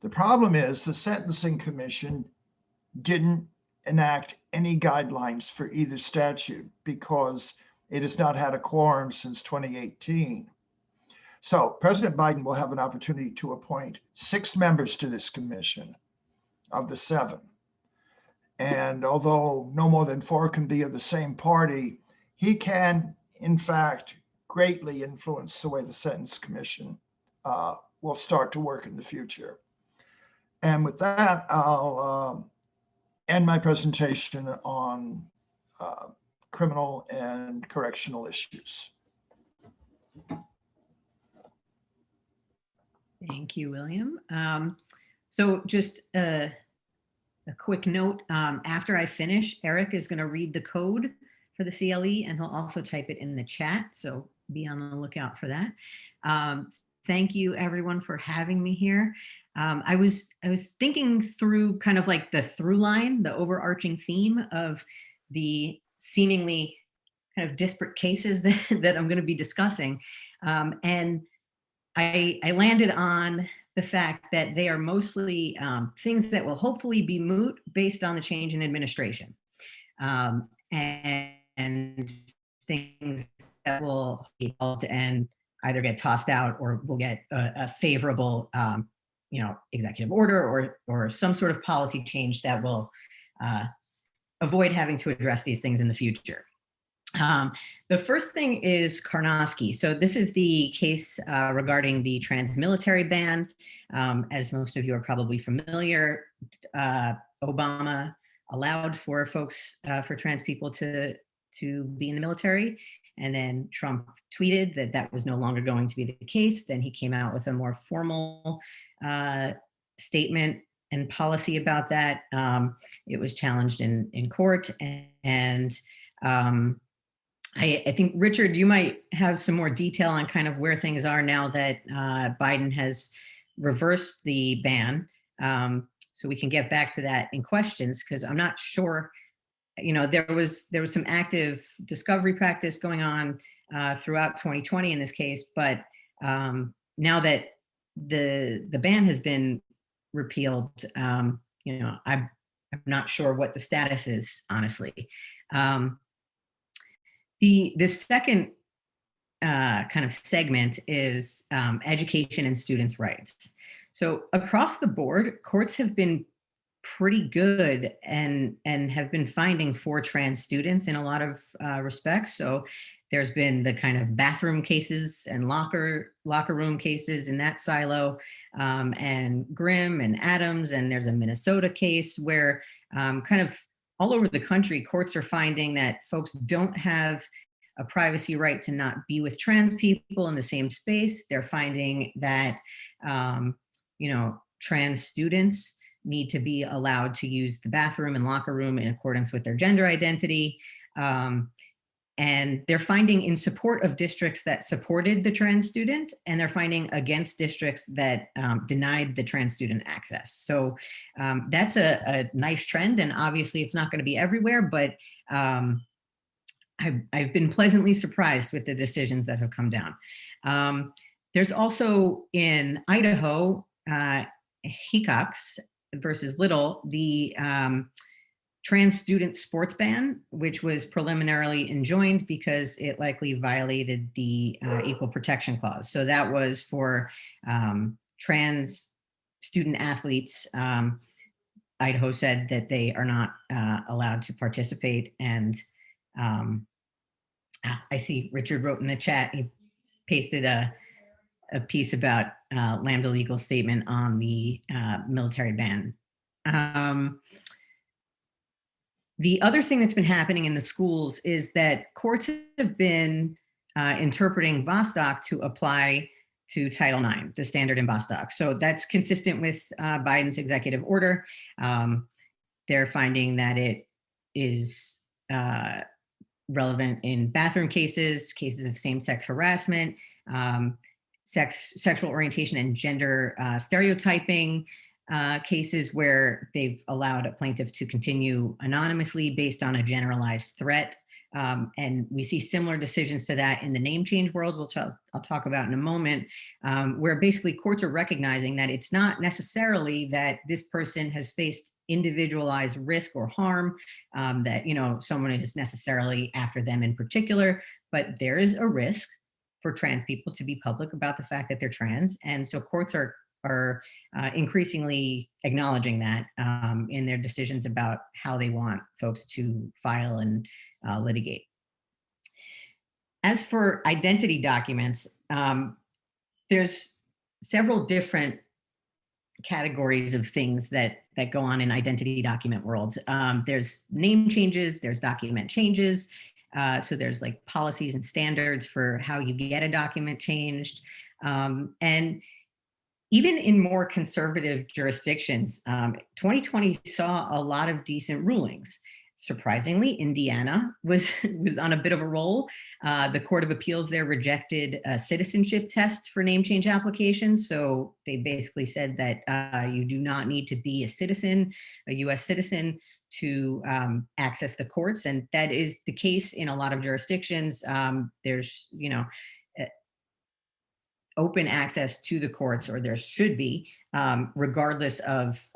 S3: The problem is the Sentencing Commission didn't enact any guidelines for either statute because it has not had a quorum since 2018. So President Biden will have an opportunity to appoint 6 members to this commission of the 7. And although no more than 4 can be of the same party, he can, in fact, greatly influence the way the Sentence Commission will start to work in the future. And with that, I'll end my presentation on criminal and correctional issues.
S1: Thank you, William. So just a quick note, after I finish, Eric is going to read the code for the CLE and he'll also type it in the chat. So be on the lookout for that. Thank you everyone for having me here. I was thinking through kind of like the through line, the overarching theme of the seemingly kind of disparate cases that I'm going to be discussing. And I landed on the fact that they are mostly things that will hopefully be moot based on the change in administration. And things that will be helped and either get tossed out or will get a favorable executive order or some sort of policy change that will avoid having to address these things in the future. The first thing is Karnofsky. So this is the case regarding the trans military ban. As most of you are probably familiar, Obama allowed for folks, for trans people to be in the military. And then Trump tweeted that that was no longer going to be the case. Then he came out with a more formal statement and policy about that. It was challenged in court. And I think, Richard, you might have some more detail on kind of where things are now that Biden has reversed the ban. So we can get back to that in questions, because I'm not sure, there was some active discovery practice going on throughout 2020 in this case, but now that the ban has been repealed, I'm not sure what the status is, honestly. The second kind of segment is education and students' rights. So across the board, courts have been pretty good and have been finding for trans students in a lot of respects. So there's been the kind of bathroom cases and locker room cases in that silo, and Grimm and Adams, and there's a Minnesota case where kind of all over the country, courts are finding that folks don't have a privacy right to not be with trans people in the same space. They're finding that, you know, trans students need to be allowed to use the bathroom and locker room in accordance with their gender identity. And they're finding in support of districts that supported the trans student, and they're finding against districts that denied the trans student access. So that's a nice trend, and obviously it's not going to be everywhere, but I've been pleasantly surprised with the decisions that have come down. There's also in Idaho, Hecox versus Little, the trans student sports ban, which was preliminarily enjoined because it likely violated the Equal Protection Clause. So that was for trans student athletes. Idaho said that they are not allowed to participate. And I see Richard wrote in the chat, he pasted a piece about Lambda legal statement on the military ban. The other thing that's been happening in the schools is that courts have been interpreting Bostock to apply to Title IX, the standard in Bostock. So that's consistent with Biden's executive order. They're finding that it is relevant in bathroom cases, cases of same-sex harassment, sexual orientation and gender stereotyping, cases where they've allowed a plaintiff to continue anonymously based on a generalized threat. And we see similar decisions to that in the name change world, I'll talk about in a moment, where basically courts are recognizing that it's not necessarily that this person has faced individualized risk or harm, that, you know, someone is necessarily after them in particular, but there is a risk for trans people to be public about the fact that they're trans. And so courts are increasingly acknowledging that in their decisions about how they want folks to file and litigate. As for identity documents, there's several different categories of things that go on in identity document world. There's name changes, there's document changes. So there's like policies and standards for how you get a document changed. And even in more conservative jurisdictions, 2020 saw a lot of decent rulings. Surprisingly, Indiana was on a bit of a roll. The Court of Appeals there rejected a citizenship test for name change applications. So they basically said that you do not need to be a citizen, a US citizen, to access the courts. And that is the case in a lot of jurisdictions. There's, you know, open access to the courts, or there should be, regardless of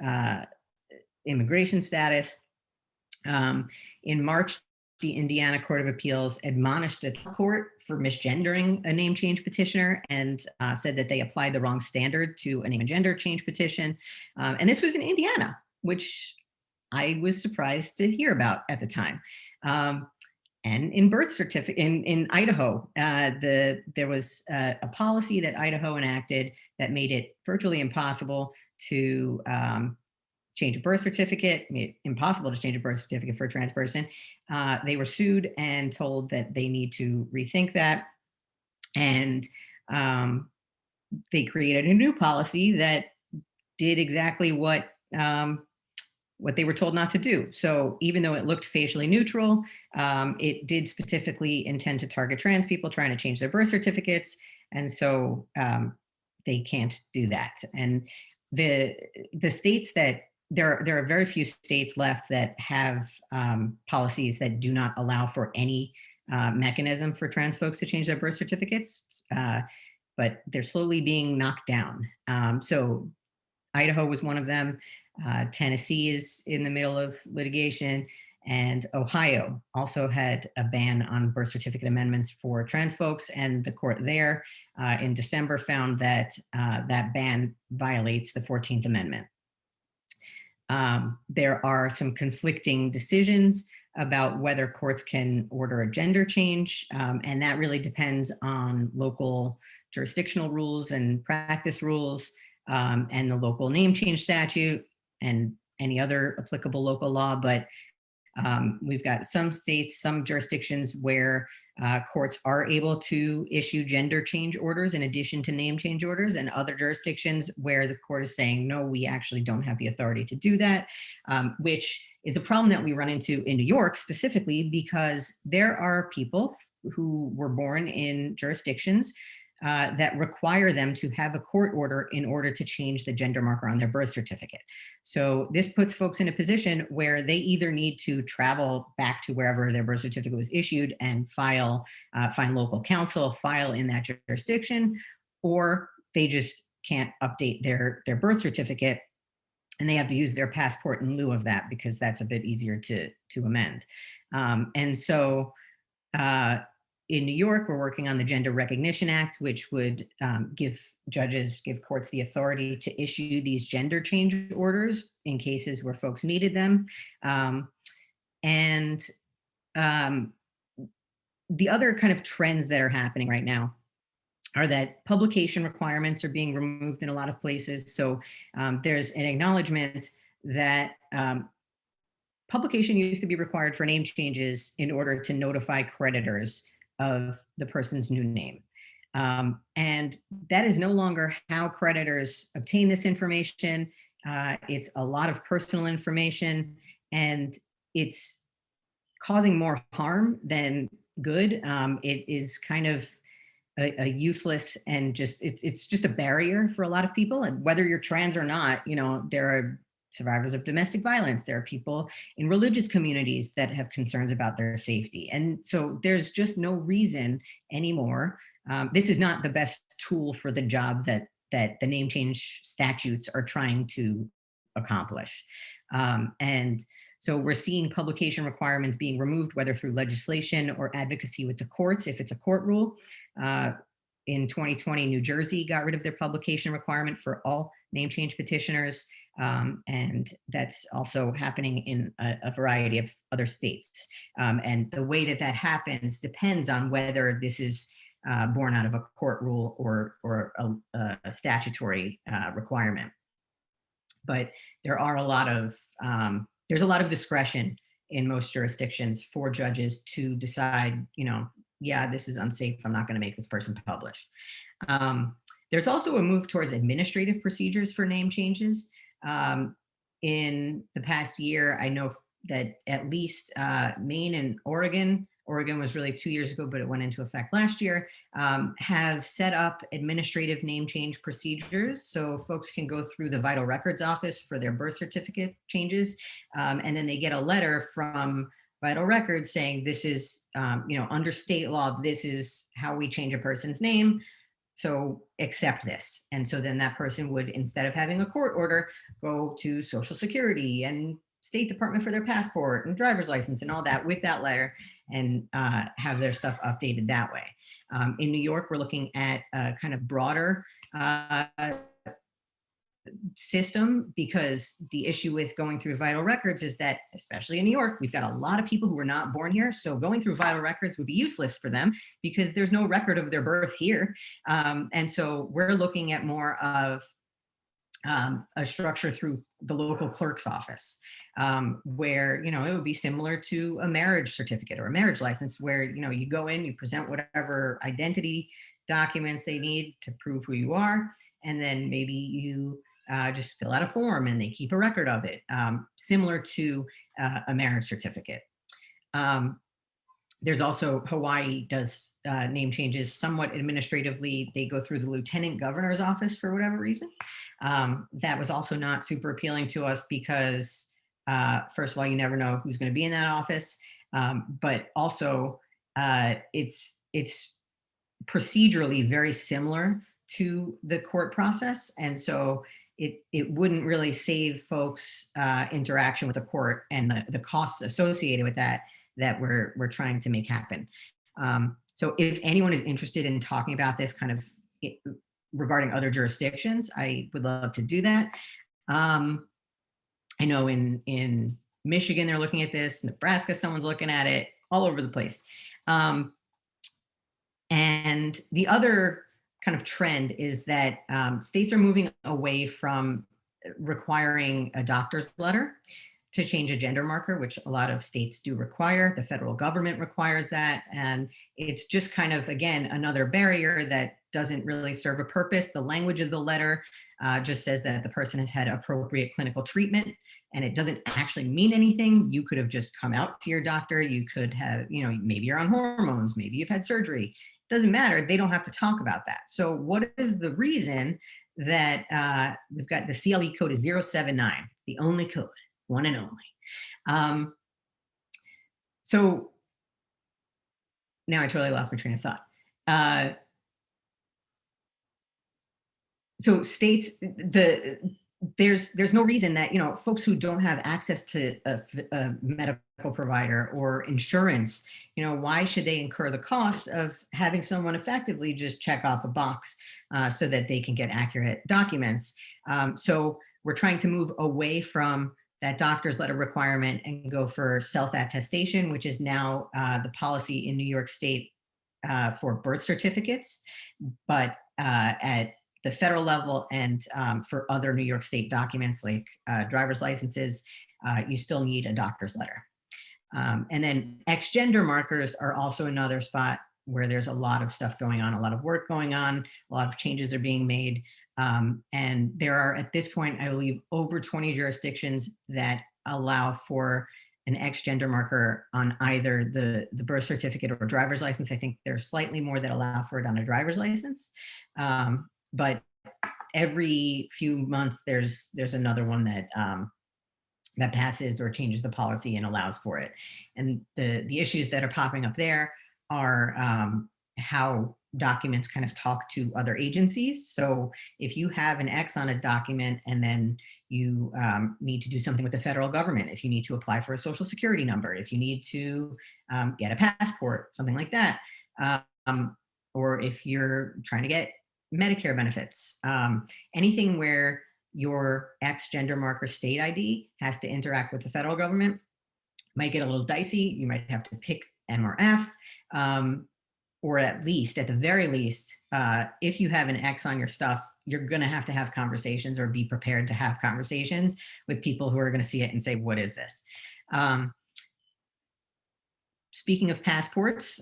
S1: immigration status. In March, the Indiana Court of Appeals admonished the court for misgendering a name change petitioner and said that they applied the wrong standard to a name and gender change petition. And this was in Indiana, which I was surprised to hear about at the time. And in birth certificate, in Idaho, there was a policy that Idaho enacted that made it virtually impossible to change a birth certificate, made it impossible to change a birth certificate for a trans person. They were sued and told that they need to rethink that. And they created a new policy that did exactly what they were told not to do. So even though it looked facially neutral, it did specifically intend to target trans people trying to change their birth certificates. And so they can't do that. And the states that, there are very few states left that have policies that do not allow for any mechanism for trans folks to change their birth certificates, but they're slowly being knocked down. So Idaho was one of them. Tennessee is in the middle of litigation, and Ohio also had a ban on birth certificate amendments for trans folks, and the court there in December found that that ban violates the 14th Amendment. There are some conflicting decisions about whether courts can order a gender change, and that really depends on local jurisdictional rules and practice rules, and the local name change statute and any other applicable local law. But we've got some states, some jurisdictions where courts are able to issue gender change orders in addition to name change orders, and other jurisdictions where the court is saying, no, we actually don't have the authority to do that, which is a problem that we run into in New York specifically, because there are people who were born in jurisdictions that require them to have a court order in order to change the gender marker on their birth certificate. So this puts folks in a position where they either need to travel back to wherever their birth certificate was issued and find local counsel, file in that jurisdiction, or they just can't update their birth certificate, and they have to use their passport in lieu of that because that's a bit easier to amend. And so in New York, we're working on the Gender Recognition Act, which would give courts the authority to issue these gender change orders in cases where folks needed them. And the other kind of trends that are happening right now are that publication requirements are being removed in a lot of places. So there's an acknowledgement that publication used to be required for name changes in order to notify creditors of the person's new name. And that is no longer how creditors obtain this information. It's a lot of personal information, and it's causing more harm than good. It is kind of a useless and it's just a barrier for a lot of people. And whether you're trans or not, there are survivors of domestic violence. There are people in religious communities that have concerns about their safety. And so there's just no reason anymore. This is not the best tool for the job that the name change statutes are trying to accomplish. And so we're seeing publication requirements being removed, whether through legislation or advocacy with the courts, if it's a court rule. In 2020, New Jersey got rid of their publication requirement for all name change petitioners. And that's also happening in a variety of other states. And the way that happens depends on whether this is born out of a court rule or a statutory requirement. But there are there's a lot of discretion in most jurisdictions for judges to decide, yeah, this is unsafe, I'm not going to make this person publish. There's also a move towards administrative procedures for name changes. In the past year, I know that at least Maine and Oregon was really 2 years ago, but it went into effect last year, have set up administrative name change procedures. So folks can go through the Vital Records Office for their birth certificate changes. And then they get a letter from Vital Records saying, this is, under state law, this is how we change a person's name. So accept this. And so then that person would, instead of having a court order, go to Social Security and State Department for their passport and driver's license and all that with that letter, and have their stuff updated that way. In New York, we're looking at a kind of broader system, because the issue with going through Vital Records is that, especially in New York, we've got a lot of people who were not born here. So going through Vital Records would be useless for them because there's no record of their birth here. And so we're looking at more of a structure through the local clerk's office, where, it would be similar to a marriage certificate or a marriage license, where, you go in, you present whatever identity documents they need to prove who you are, and then maybe you just fill out a form and they keep a record of it, similar to a marriage certificate. There's also, Hawaii does name changes somewhat administratively. They go through the lieutenant governor's office for whatever reason. That was also not super appealing to us because, first of all, you never know who's going to be in that office. But also, it's procedurally very similar to the court process. And so it wouldn't really save folks interaction with the court and the costs associated with that we're trying to make happen. So if anyone is interested in talking about this kind of regarding other jurisdictions, I would love to do that. I know in Michigan, they're looking at this, Nebraska, someone's looking at it, all over the place. And the other kind of trend is that states are moving away from requiring a doctor's letter to change a gender marker, which a lot of states do require. The federal government requires that. And it's just kind of, again, another barrier that doesn't really serve a purpose. The language of the letter just says that the person has had appropriate clinical treatment, and it doesn't actually mean anything. You could have just come out to your doctor. You could have, maybe you're on hormones, maybe you've had surgery. Doesn't matter. They don't have to talk about that. So what is the reason that we've got the CLE code is 079, the only code, one and only. So now I totally lost my train of thought. So states, there's no reason that, folks who don't have access to a medical provider or insurance, why should they incur the cost of having someone effectively just check off a box so that they can get accurate documents? So we're trying to move away from that doctor's letter requirement and go for self-attestation, which is now the policy in New York State for birth certificates, but at the federal level and for other New York State documents like driver's licenses, you still need a doctor's letter. And then ex-gender markers are also another spot where there's a lot of stuff going on, a lot of work going on, a lot of changes are being made. And there are, at this point, I believe, over 20 jurisdictions that allow for an ex-gender marker on either the birth certificate or driver's license. I think there's slightly more that allow for it on a driver's license. But every few months, there's another one that that passes or changes the policy and allows for it. And the issues that are popping up there are how documents kind of talk to other agencies. So if you have an X on a document and then you need to do something with the federal government, if you need to apply for a social security number, if you need to get a passport, something like that, or if you're trying to get Medicare benefits, anything where your X gender marker state ID has to interact with the federal government might get a little dicey. You might have to pick M or F, or at the very least, if you have an X on your stuff, you're gonna have to have conversations or be prepared to have conversations with people who are gonna see it and say, what is this? Speaking of passports,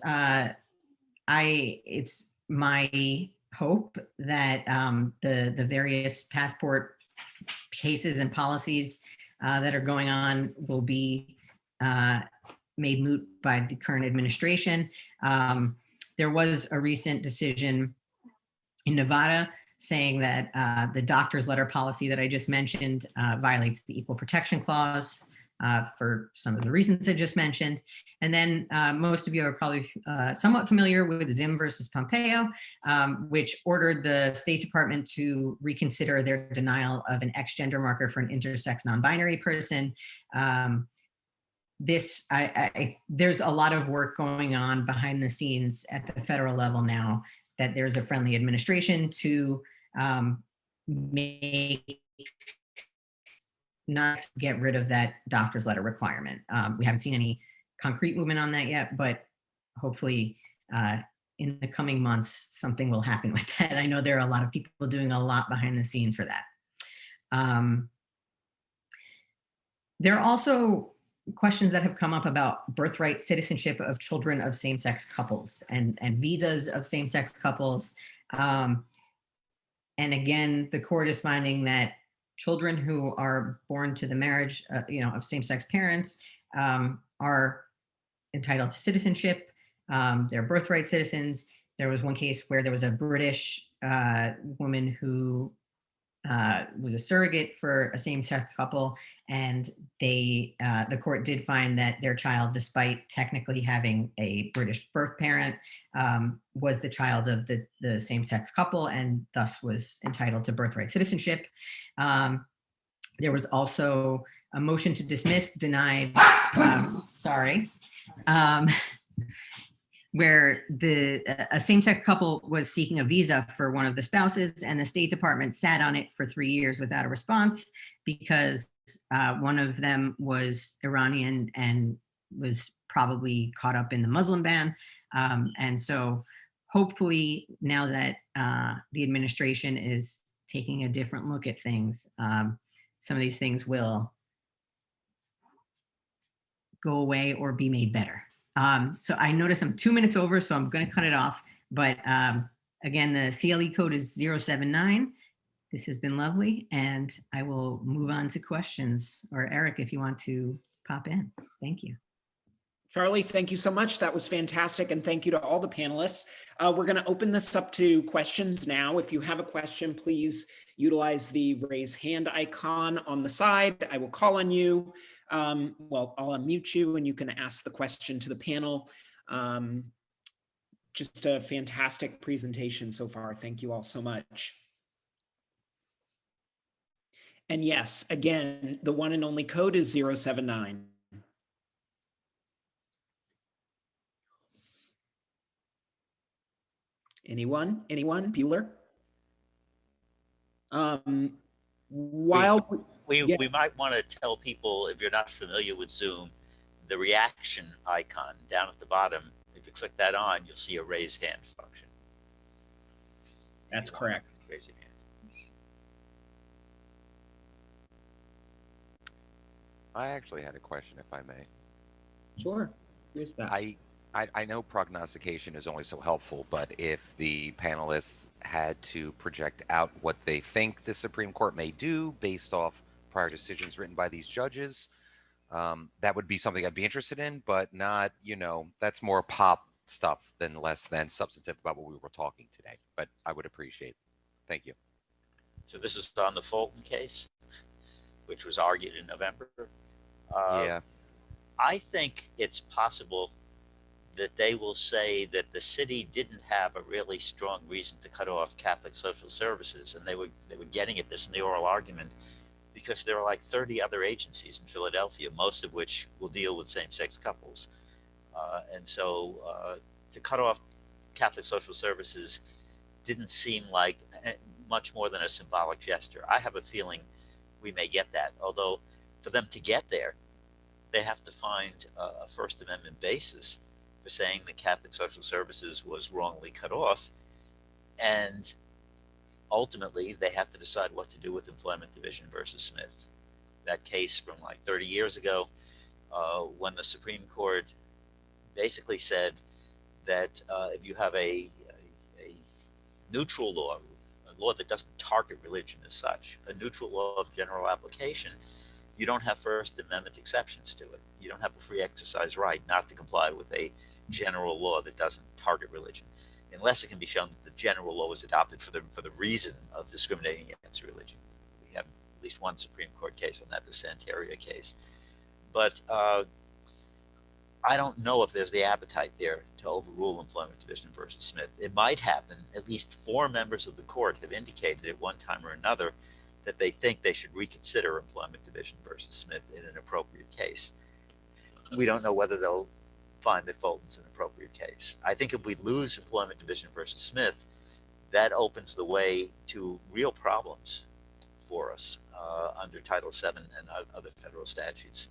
S1: it's my hope that the various passport cases and policies that are going on will be made moot by the current administration. There was a recent decision in Nevada saying that the doctor's letter policy that I just mentioned violates the Equal Protection Clause for some of the reasons I just mentioned. And then most of you are probably somewhat familiar with Zim versus Pompeo, which ordered the State Department to reconsider their denial of an X gender marker for an intersex non-binary person. There's a lot of work going on behind the scenes at the federal level now that there's a friendly administration to not get rid of that doctor's letter requirement. We haven't seen any concrete movement on that yet, but hopefully in the coming months, something will happen with that. I know there are a lot of people doing a lot behind the scenes for that. There are also questions that have come up about birthright citizenship of children of same-sex couples and visas of same-sex couples. And again, the court is finding that children who are born to the marriage of same-sex parents are entitled to citizenship. They're birthright citizens. There was one case where there was a British woman who was a surrogate for a same-sex couple, and the court did find that their child, despite technically having a British birth parent, was the child of the same-sex couple and thus was entitled to birthright citizenship. There was also a motion to dismiss denied, where a same-sex couple was seeking a visa for one of the spouses, and the State Department sat on it for 3 years without a response because one of them was Iranian and was probably caught up in the Muslim ban. And so hopefully now that the administration is taking a different look at things, some of these things will go away or be made better. So I notice I'm 2 minutes over, so I'm going to cut it off. But again, the CLE code is 079. This has been lovely, and I will move on to questions. Or Eric, if you want to pop in. Thank you.
S2: Charlie, thank you so much. That was fantastic. And thank you to all the panelists. We're going to open this up to questions now. If you have a question, please utilize the raise hand icon on the side. I will call on you. Well, I'll unmute you and you can ask the question to the panel. Just a fantastic presentation so far. Thank you all so much. And yes, again, the one and only code is 079. Anyone? Bueller?
S5: We might want to tell people, if you're not familiar with Zoom, the reaction icon down at the bottom, if you click that on, you'll see a raise hand function.
S2: That's correct.
S5: Raise your hand.
S7: I actually had a question, if I may.
S2: Sure. Here's that.
S7: I know prognostication is only so helpful, but if the panelists had to project out what they think the Supreme Court may do based off prior decisions written by these judges, that would be something I'd be interested in, but not, that's more pop stuff than less than substantive about what we were talking today, but I would appreciate it. Thank you.
S5: So this is on the Fulton case, which was argued in November.
S7: Yeah.
S5: I think it's possible that they will say that the city didn't have a really strong reason to cut off Catholic social services, and they were getting at this in the oral argument because there are like 30 other agencies in Philadelphia, most of which will deal with same-sex couples, and so to cut off Catholic social services didn't seem like much more than a symbolic gesture. I have a feeling we may get that, although for them to get there, they have to find a First Amendment basis for saying that Catholic social services was wrongly cut off. And ultimately, they have to decide what to do with Employment Division versus Smith. That case from like 30 years ago, when the Supreme Court basically said that if you have a neutral law, a law that doesn't target religion as such, a neutral law of general application, you don't have First Amendment exceptions to it. You don't have a free exercise right not to comply with a general law that doesn't target religion, unless it can be shown that the general law was adopted for the reason of discriminating against religion. We have at least one Supreme Court case on that, the Santeria case. But I don't know if there's the appetite there to overrule Employment Division versus Smith. It might happen. At least 4 members of the court have indicated at one time or another that they think they should reconsider Employment Division versus Smith in an appropriate case. We don't know whether they'll find that Fulton's an appropriate case. I think if we lose Employment Division versus Smith, that opens the way to real problems for us under Title VII and other federal statutes.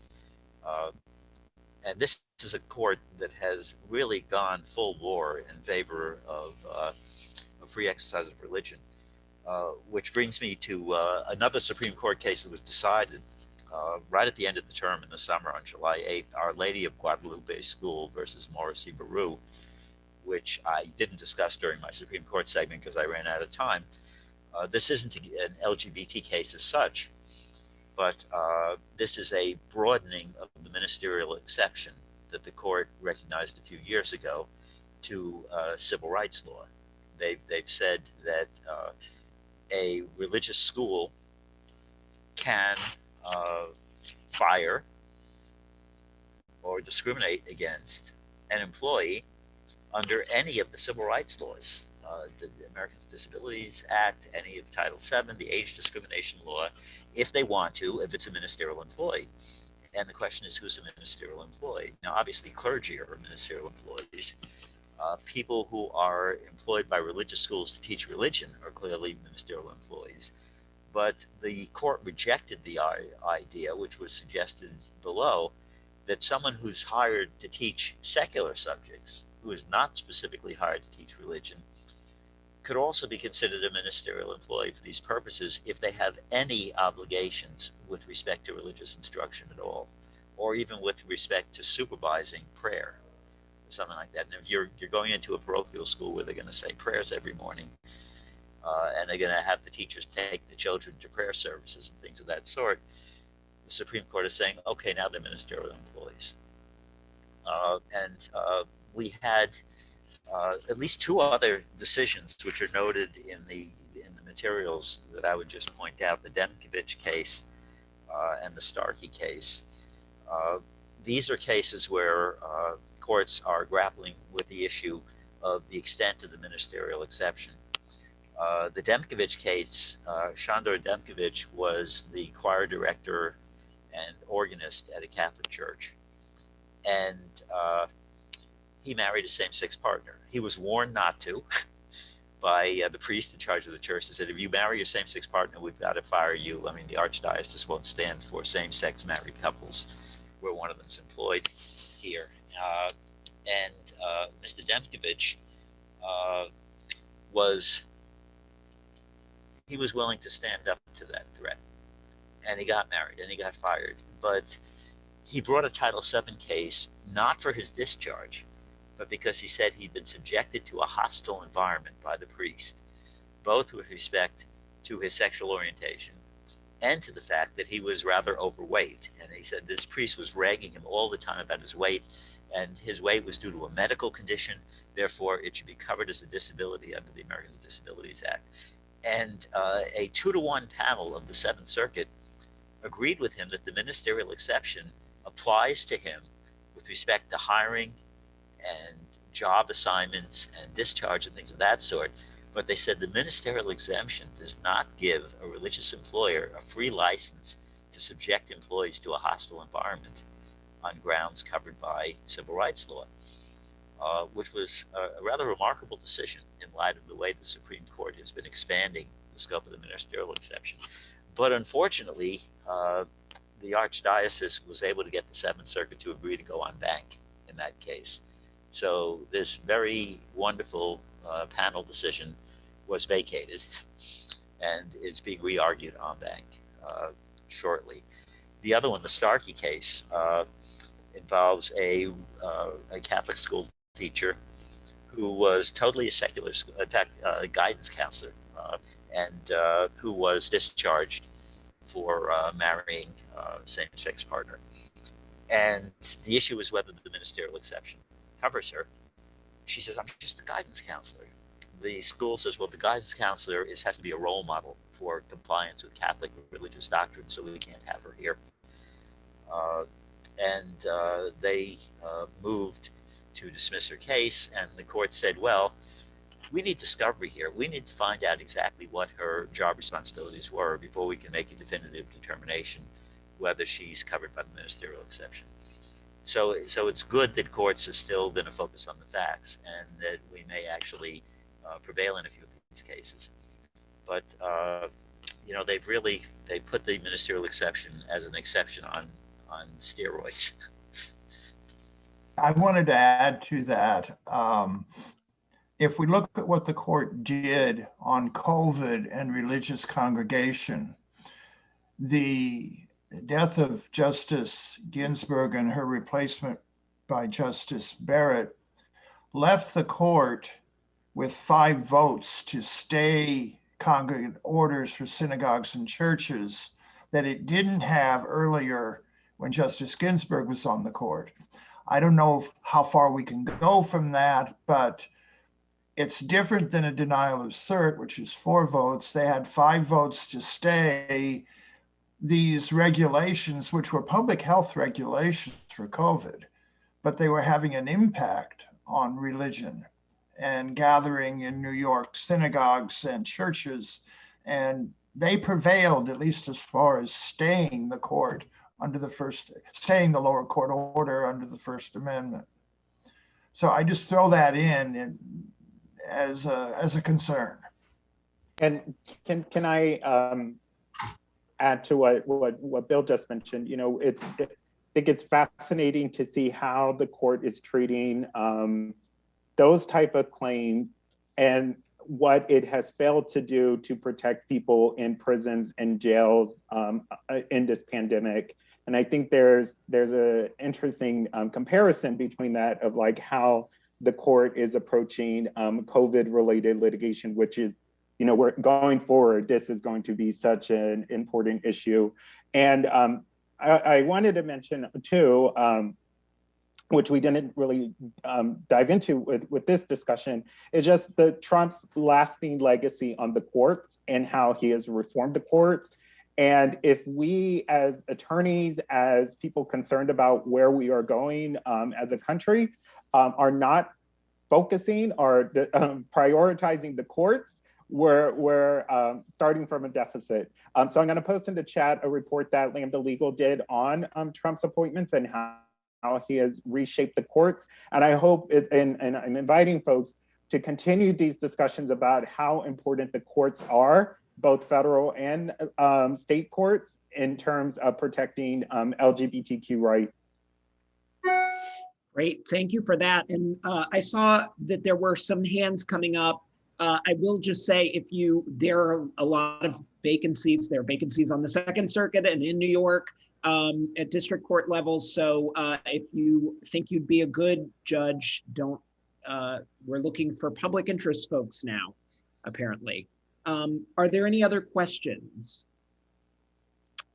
S5: And this is a court that has really gone full bore in favor of a free exercise of religion, which brings me to another Supreme Court case that was decided right at the end of the term in the summer on July 8th, Our Lady of Guadalupe School versus Morrissey Baru, which I didn't discuss during my Supreme Court segment because I ran out of time. This isn't an LGBT case as such, but this is a broadening of the ministerial exception that the court recognized a few years ago to civil rights law. They've said that a religious school can fire or discriminate against an employee under any of the civil rights laws, the Americans with Disabilities Act, any of Title VII, the age discrimination law, if they want to, if it's a ministerial employee. And the question is, who's a ministerial employee? Now, obviously, clergy are ministerial employees. People who are employed by religious schools to teach religion are clearly ministerial employees. But the court rejected the idea, which was suggested below, that someone who's hired to teach secular subjects, who is not specifically hired to teach religion, could also be considered a ministerial employee for these purposes if they have any obligations with respect to religious instruction at all, or even with respect to supervising prayer, or something like that. And if you're going into a parochial school where they're going to say prayers every morning, and they're going to have the teachers take the children to prayer services and things of that sort, the Supreme Court is saying, okay, now they're ministerial employees. We had at least two other decisions which are noted in the materials that I would just point out: the Demkiewicz case and the Starkey case. These are cases where courts are grappling with the issue of the extent of the ministerial exception. The Demkiewicz case, Shandor Demkiewicz was the choir director and organist at a Catholic church, and he married a same-sex partner. He was warned not to by the priest in charge of the church. They said, if you marry a same-sex partner, we've got to fire you. I mean, the archdiocese won't stand for same-sex married couples where one of them's employed here. Mr. Demkiewicz was willing to stand up to that threat. And he got married and he got fired. But he brought a Title VII case, not for his discharge, but because he said he'd been subjected to a hostile environment by the priest, both with respect to his sexual orientation and to the fact that he was rather overweight. And he said this priest was ragging him all the time about his weight, and his weight was due to a medical condition. Therefore, it should be covered as a disability under the Americans with Disabilities Act. And a 2-to-1 panel of the Seventh Circuit agreed with him that the ministerial exception applies to him with respect to hiring and job assignments and discharge and things of that sort. But they said the ministerial exemption does not give a religious employer a free license to subject employees to a hostile environment on grounds covered by civil rights law, which was a rather remarkable decision in light of the way the Supreme Court has been expanding the scope of the ministerial exception. But unfortunately, the Archdiocese was able to get the Seventh Circuit to agree to go en banc in that case. So this very wonderful panel decision was vacated and is being re-argued en banc shortly. The other one, the Starkey case, involves a Catholic school teacher who was totally a secular, in fact, a guidance counselor, and who was discharged for marrying a same-sex partner. And the issue is whether the ministerial exception covers her. She says, I'm just a guidance counselor. The school says, well, the guidance counselor has to be a role model for compliance with Catholic religious doctrine, so we can't have her here. They moved to dismiss her case, and the court said, well, we need discovery here. We need to find out exactly what her job responsibilities were before we can make a definitive determination whether she's covered by the ministerial exception. So it's good that courts are still going to focus on the facts, and that we may actually prevail in a few of these cases. But they put the ministerial exception as an exception on steroids.
S3: I wanted to add to that. If we look at what the court did on COVID and religious congregation, the death of Justice Ginsburg and her replacement by Justice Barrett left the court with 5 votes to stay congregate orders for synagogues and churches that it didn't have earlier when Justice Ginsburg was on the court. I don't know how far we can go from that, but It's different than a denial of cert, which is 4 votes. They had 5 votes to stay these regulations, which were public health regulations for COVID, but they were having an impact on religion and gathering in New York synagogues and churches. And they prevailed, at least as far as staying the court under staying the lower court order under the First Amendment. So I just throw that in as a concern.
S6: And can I add to what Bill just mentioned? You know, I think it's fascinating to see how the court is treating those type of claims and what it has failed to do to protect people in prisons and jails in this pandemic. And I think there's an interesting comparison between that of like how the court is approaching COVID-related litigation, which is, you know, we're going forward, this is going to be such an important issue. And I wanted to mention too, which we didn't really dive into with this discussion, is just the Trump's lasting legacy on the courts and how he has reformed the courts. And if we as attorneys, as people concerned about where we are going as a country, are not focusing or prioritizing the courts, we're starting from a deficit. So I'm gonna post in the chat a report that Lambda Legal did on Trump's appointments and how he has reshaped the courts. And I hope, and I'm inviting folks to continue these discussions about how important the courts are, both federal and state courts, in terms of protecting LGBTQ rights.
S2: Great, thank you for that. And I saw that there were some hands coming up. I will just say, there are a lot of vacancies. There are vacancies on the Second Circuit and in New York at district court levels. So if you think you'd be a good judge, we're looking for public interest folks now, apparently. Are there any other questions?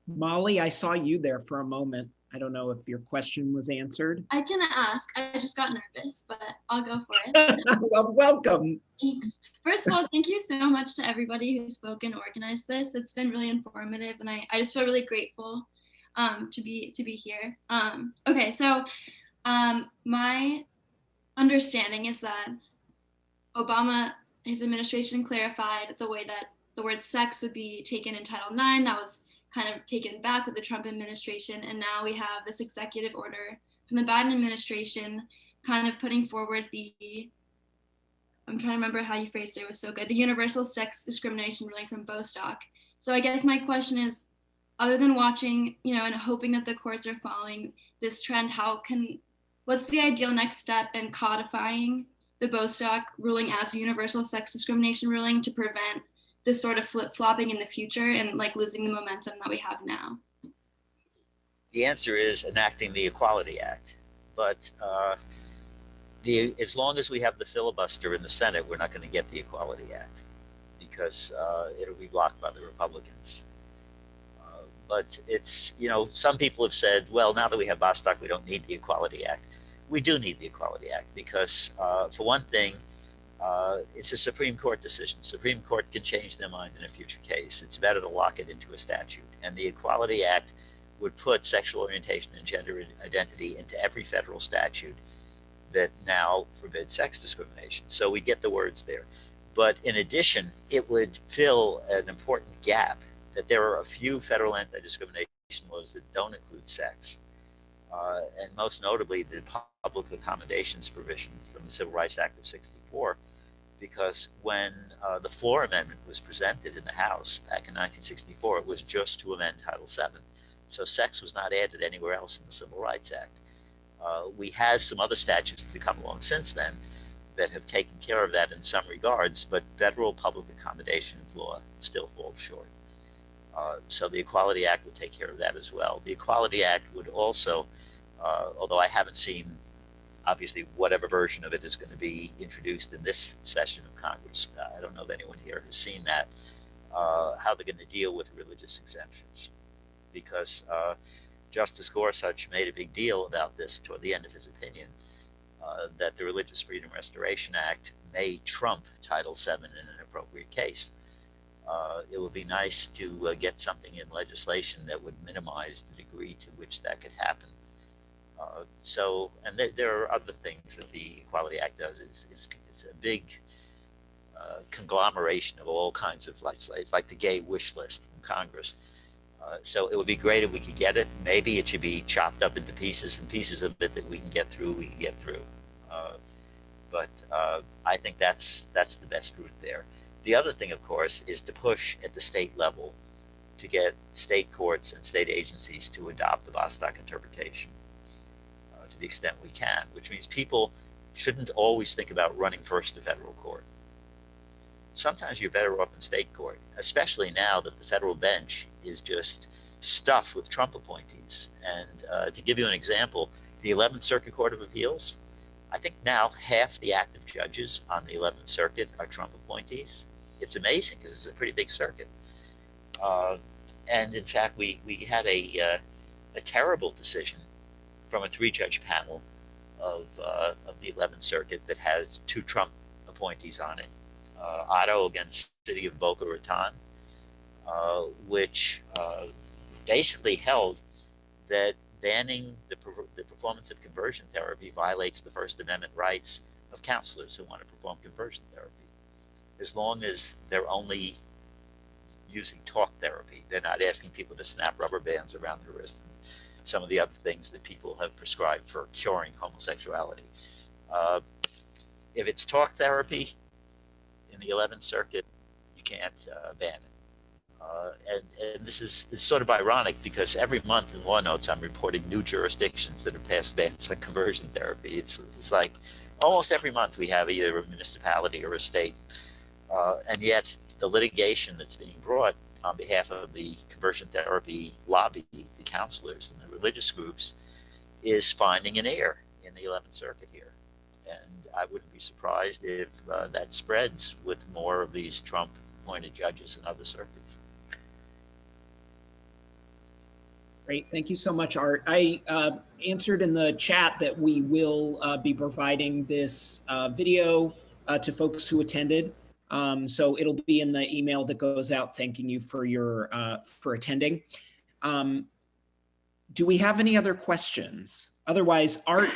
S2: Molly, I saw you there for a moment. I don't know if your question was answered.
S8: I can ask. I just got nervous, but I'll go for it.
S2: Well, welcome.
S8: Thanks. First of all, thank you so much to everybody who spoke and organized this. It's been really informative, and I just feel really grateful to be here. Okay, so my understanding is that his administration clarified the way that the word sex would be taken in Title IX. That was kind of taken back with the Trump administration. And now we have this executive order from the Biden administration kind of putting forward I'm trying to remember how you phrased it, it was so good, the universal sex discrimination ruling from Bostock. So I guess my question is, other than watching, and hoping that the courts are following this trend, what's the ideal next step in codifying the Bostock ruling as a universal sex discrimination ruling to prevent this sort of flip-flopping in the future and like losing the momentum that we have now?
S5: The answer is enacting the Equality Act. But as long as we have the filibuster in the Senate, we're not going to get the Equality Act because it'll be blocked by the Republicans. But it's, some people have said, well, now that we have Bostock, we don't need the Equality Act. We do need the Equality Act because, for one thing, it's a Supreme Court decision. Supreme Court can change their mind in a future case. It's better to lock it into a statute. And the Equality Act would put sexual orientation and gender identity into every federal statute that now forbids sex discrimination. So we get the words there. But in addition, it would fill an important gap that there are a few federal anti-discrimination laws that don't include sex. And most notably, the public accommodations provision from the Civil Rights Act of '64, because when the Floor Amendment was presented in the House back in 1964, it was just to amend Title VII. So sex was not added anywhere else in the Civil Rights Act. We have some other statutes that have come along since then that have taken care of that in some regards, but federal public accommodations law still falls short. So the Equality Act would take care of that as well. The Equality Act would also, although I haven't seen, obviously, whatever version of it is going to be introduced in this session of Congress, I don't know if anyone here has seen that, how they're going to deal with religious exemptions. Because Justice Gorsuch made a big deal about this toward the end of his opinion. that the Religious Freedom Restoration Act may trump Title VII in an appropriate case. It would be nice to get something in legislation that would minimize the degree to which that could happen. And there are other things that the Equality Act does. It's a big conglomeration of all kinds of legislation. It's like the gay wish list from Congress. So it would be great if we could get it. Maybe it should be chopped up into pieces, and pieces of it that we can get through, we can get through. But I think that's the best route there. The other thing, of course, is to push at the state level to get state courts and state agencies to adopt the Bostock interpretation to the extent we can, which means people shouldn't always think about running first to federal court. Sometimes you're better off in state court, especially now that the federal bench is just stuffed with Trump appointees. And to give you an example, the 11th Circuit Court of Appeals, I think now half the active judges on the 11th Circuit are Trump appointees. It's amazing because it's a pretty big circuit. And in fact, we had a terrible decision from a 3-judge panel of the 11th Circuit that has 2 Trump appointees on it. Otto against City of Boca Raton, which basically held that banning the performance of conversion therapy violates the First Amendment rights of counselors who want to perform conversion therapy, as long as they're only using talk therapy. They're not asking people to snap rubber bands around their wrist and some of the other things that people have prescribed for curing homosexuality. If it's talk therapy in the 11th Circuit, you can't ban it. And this is sort of ironic because every month in Law Notes, I'm reporting new jurisdictions that have passed bans on conversion therapy. It's like almost every month we have either a municipality or a state. And yet the litigation that's being brought on behalf of the conversion therapy lobby, the counselors and the religious groups, is finding an heir in the 11th Circuit here. And I wouldn't be surprised if that spreads with more of these Trump-appointed judges in other circuits.
S2: Great, thank you so much, Art. I answered in the chat that we will be providing this video to folks who attended. So it'll be in the email that goes out thanking you for your for attending. Do we have any other questions? Otherwise, Art,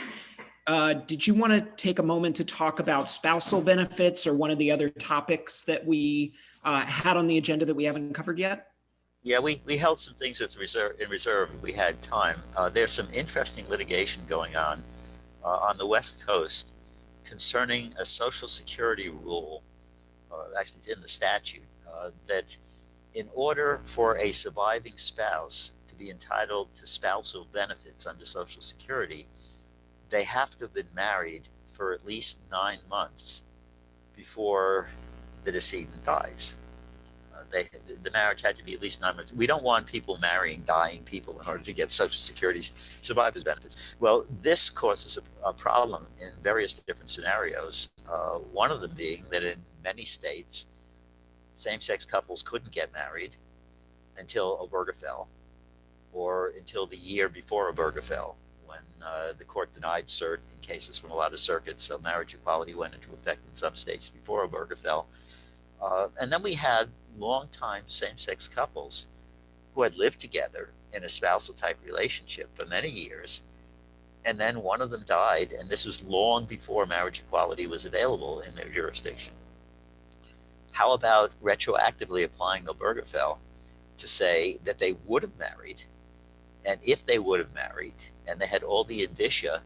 S2: did you want to take a moment to talk about spousal benefits or one of the other topics that we had on the agenda that we haven't covered yet?
S5: Yeah, we held some things in reserve if we had time. There's some interesting litigation going on the West Coast concerning a Social Security rule, actually it's in the statute, that in order for a surviving spouse to be entitled to spousal benefits under Social Security, they have to have been married for at least 9 months before the decedent dies. The marriage had to be at least 9 months. We don't want people marrying dying people in order to get Social Security survivors benefits. Well, this causes a problem in various different scenarios. One of them being that in many states, same-sex couples couldn't get married until Obergefell or until the year before Obergefell, when the court denied cert in cases from a lot of circuits. So marriage equality went into effect in some states before Obergefell. And then we had long-time same-sex couples who had lived together in a spousal type relationship for many years. And then one of them died, and this was long before marriage equality was available in their jurisdiction. How about retroactively applying Obergefell to say that they would have married, and if they would have married, and they had all the indicia,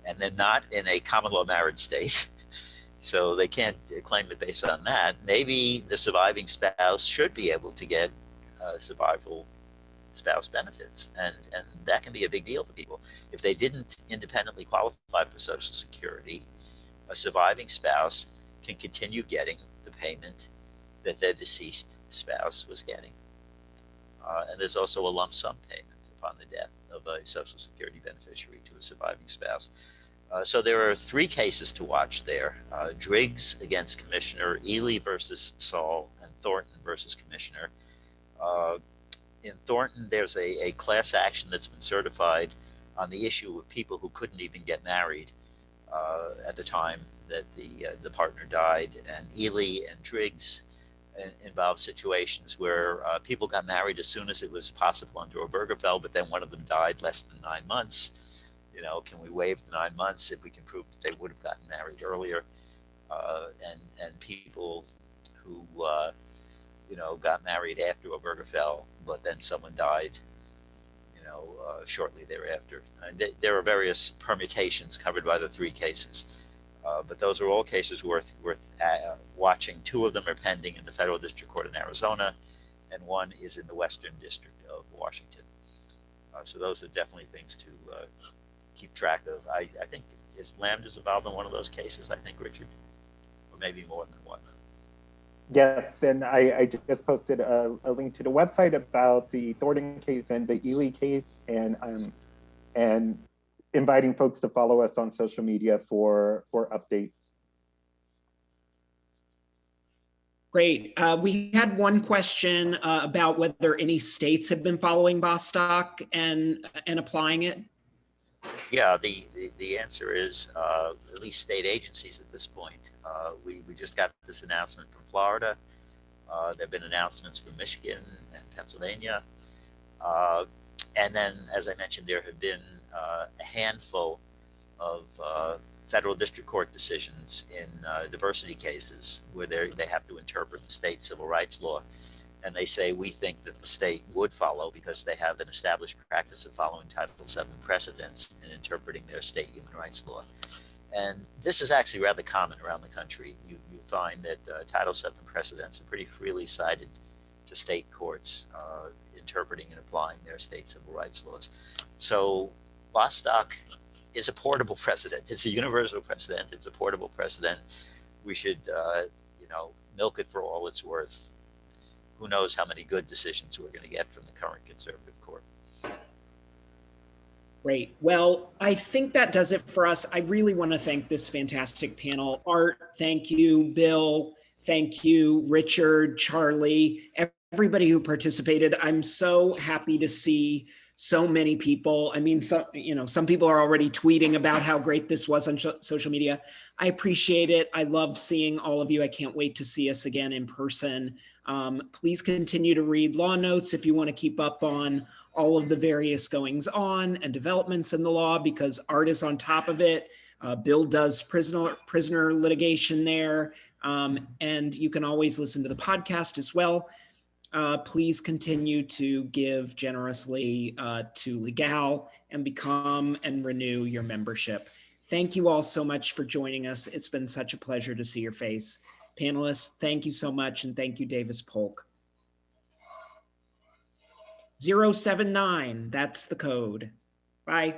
S5: and they're not in a common law marriage state, so they can't claim it based on that, maybe the surviving spouse should be able to get survival spouse benefits. And that can be a big deal for people. If they didn't independently qualify for Social Security, a surviving spouse can continue getting the payment that their deceased spouse was getting. And there's also a lump sum payment upon the death of a Social Security beneficiary to a surviving spouse. So there are 3 cases to watch there: Driggs against Commissioner, Ely versus Saul, and Thornton versus Commissioner. In Thornton, there's a class action that's been certified on the issue of people who couldn't even get married at the time that the partner died, and Ely and Driggs involved situations where people got married as soon as it was possible under Obergefell, but then one of them died less than 9 months. You know, can we waive the 9 months if we can prove that they would have gotten married earlier? And people who you know, got married after Obergefell, but then someone died, you know, shortly thereafter. And there are various permutations covered by the 3 cases. But those are all cases worth watching. 2 of them are pending in the Federal District Court in Arizona, and 1 is in the Western District of Washington. So those are definitely things to keep track of. I think, is Lambda's involved in one of those cases, I think, Richard? Or maybe more than one.
S6: Yes, and I just posted a link to the website about the Thornton case and the Ely case, and inviting folks to follow us on social media for updates.
S2: Great. We had one question about whether any states have been following Bostock and applying it.
S5: Yeah, the answer is at least state agencies at this point. We just got this announcement from Florida. There have been announcements from Michigan and Pennsylvania. And then, as I mentioned, there have been a handful of federal district court decisions in diversity cases where they have to interpret the state civil rights law. And they say, we think that the state would follow because they have an established practice of following Title VII precedents in interpreting their state human rights law. And this is actually rather common around the country. You find that Title VII precedents are pretty freely cited to state courts interpreting and applying their state civil rights laws. So Bostock is a portable precedent. It's a universal precedent. It's a portable precedent. We should, you know, milk it for all it's worth. Who knows how many good decisions we're going to get from the current conservative court.
S2: Great. Well, I think that does it for us. I really want to thank this fantastic panel. Art, thank you. Bill, thank you. Richard, Charlie, everybody who participated. I'm so happy to see so many people. I mean, some people are already tweeting about how great this was on social media. I appreciate it. I love seeing all of you. I can't wait to see us again in person. Please continue to read law notes if you want to keep up on all of the various goings on and developments in the law, because Art is on top of it. Bill does prisoner litigation there. And you can always listen to the podcast as well. Please continue to give generously to Legal and become and renew your membership. Thank you all so much for joining us. It's been such a pleasure to see your face. Panelists, thank you so much, and thank you, Davis Polk. 079, that's the code. Bye.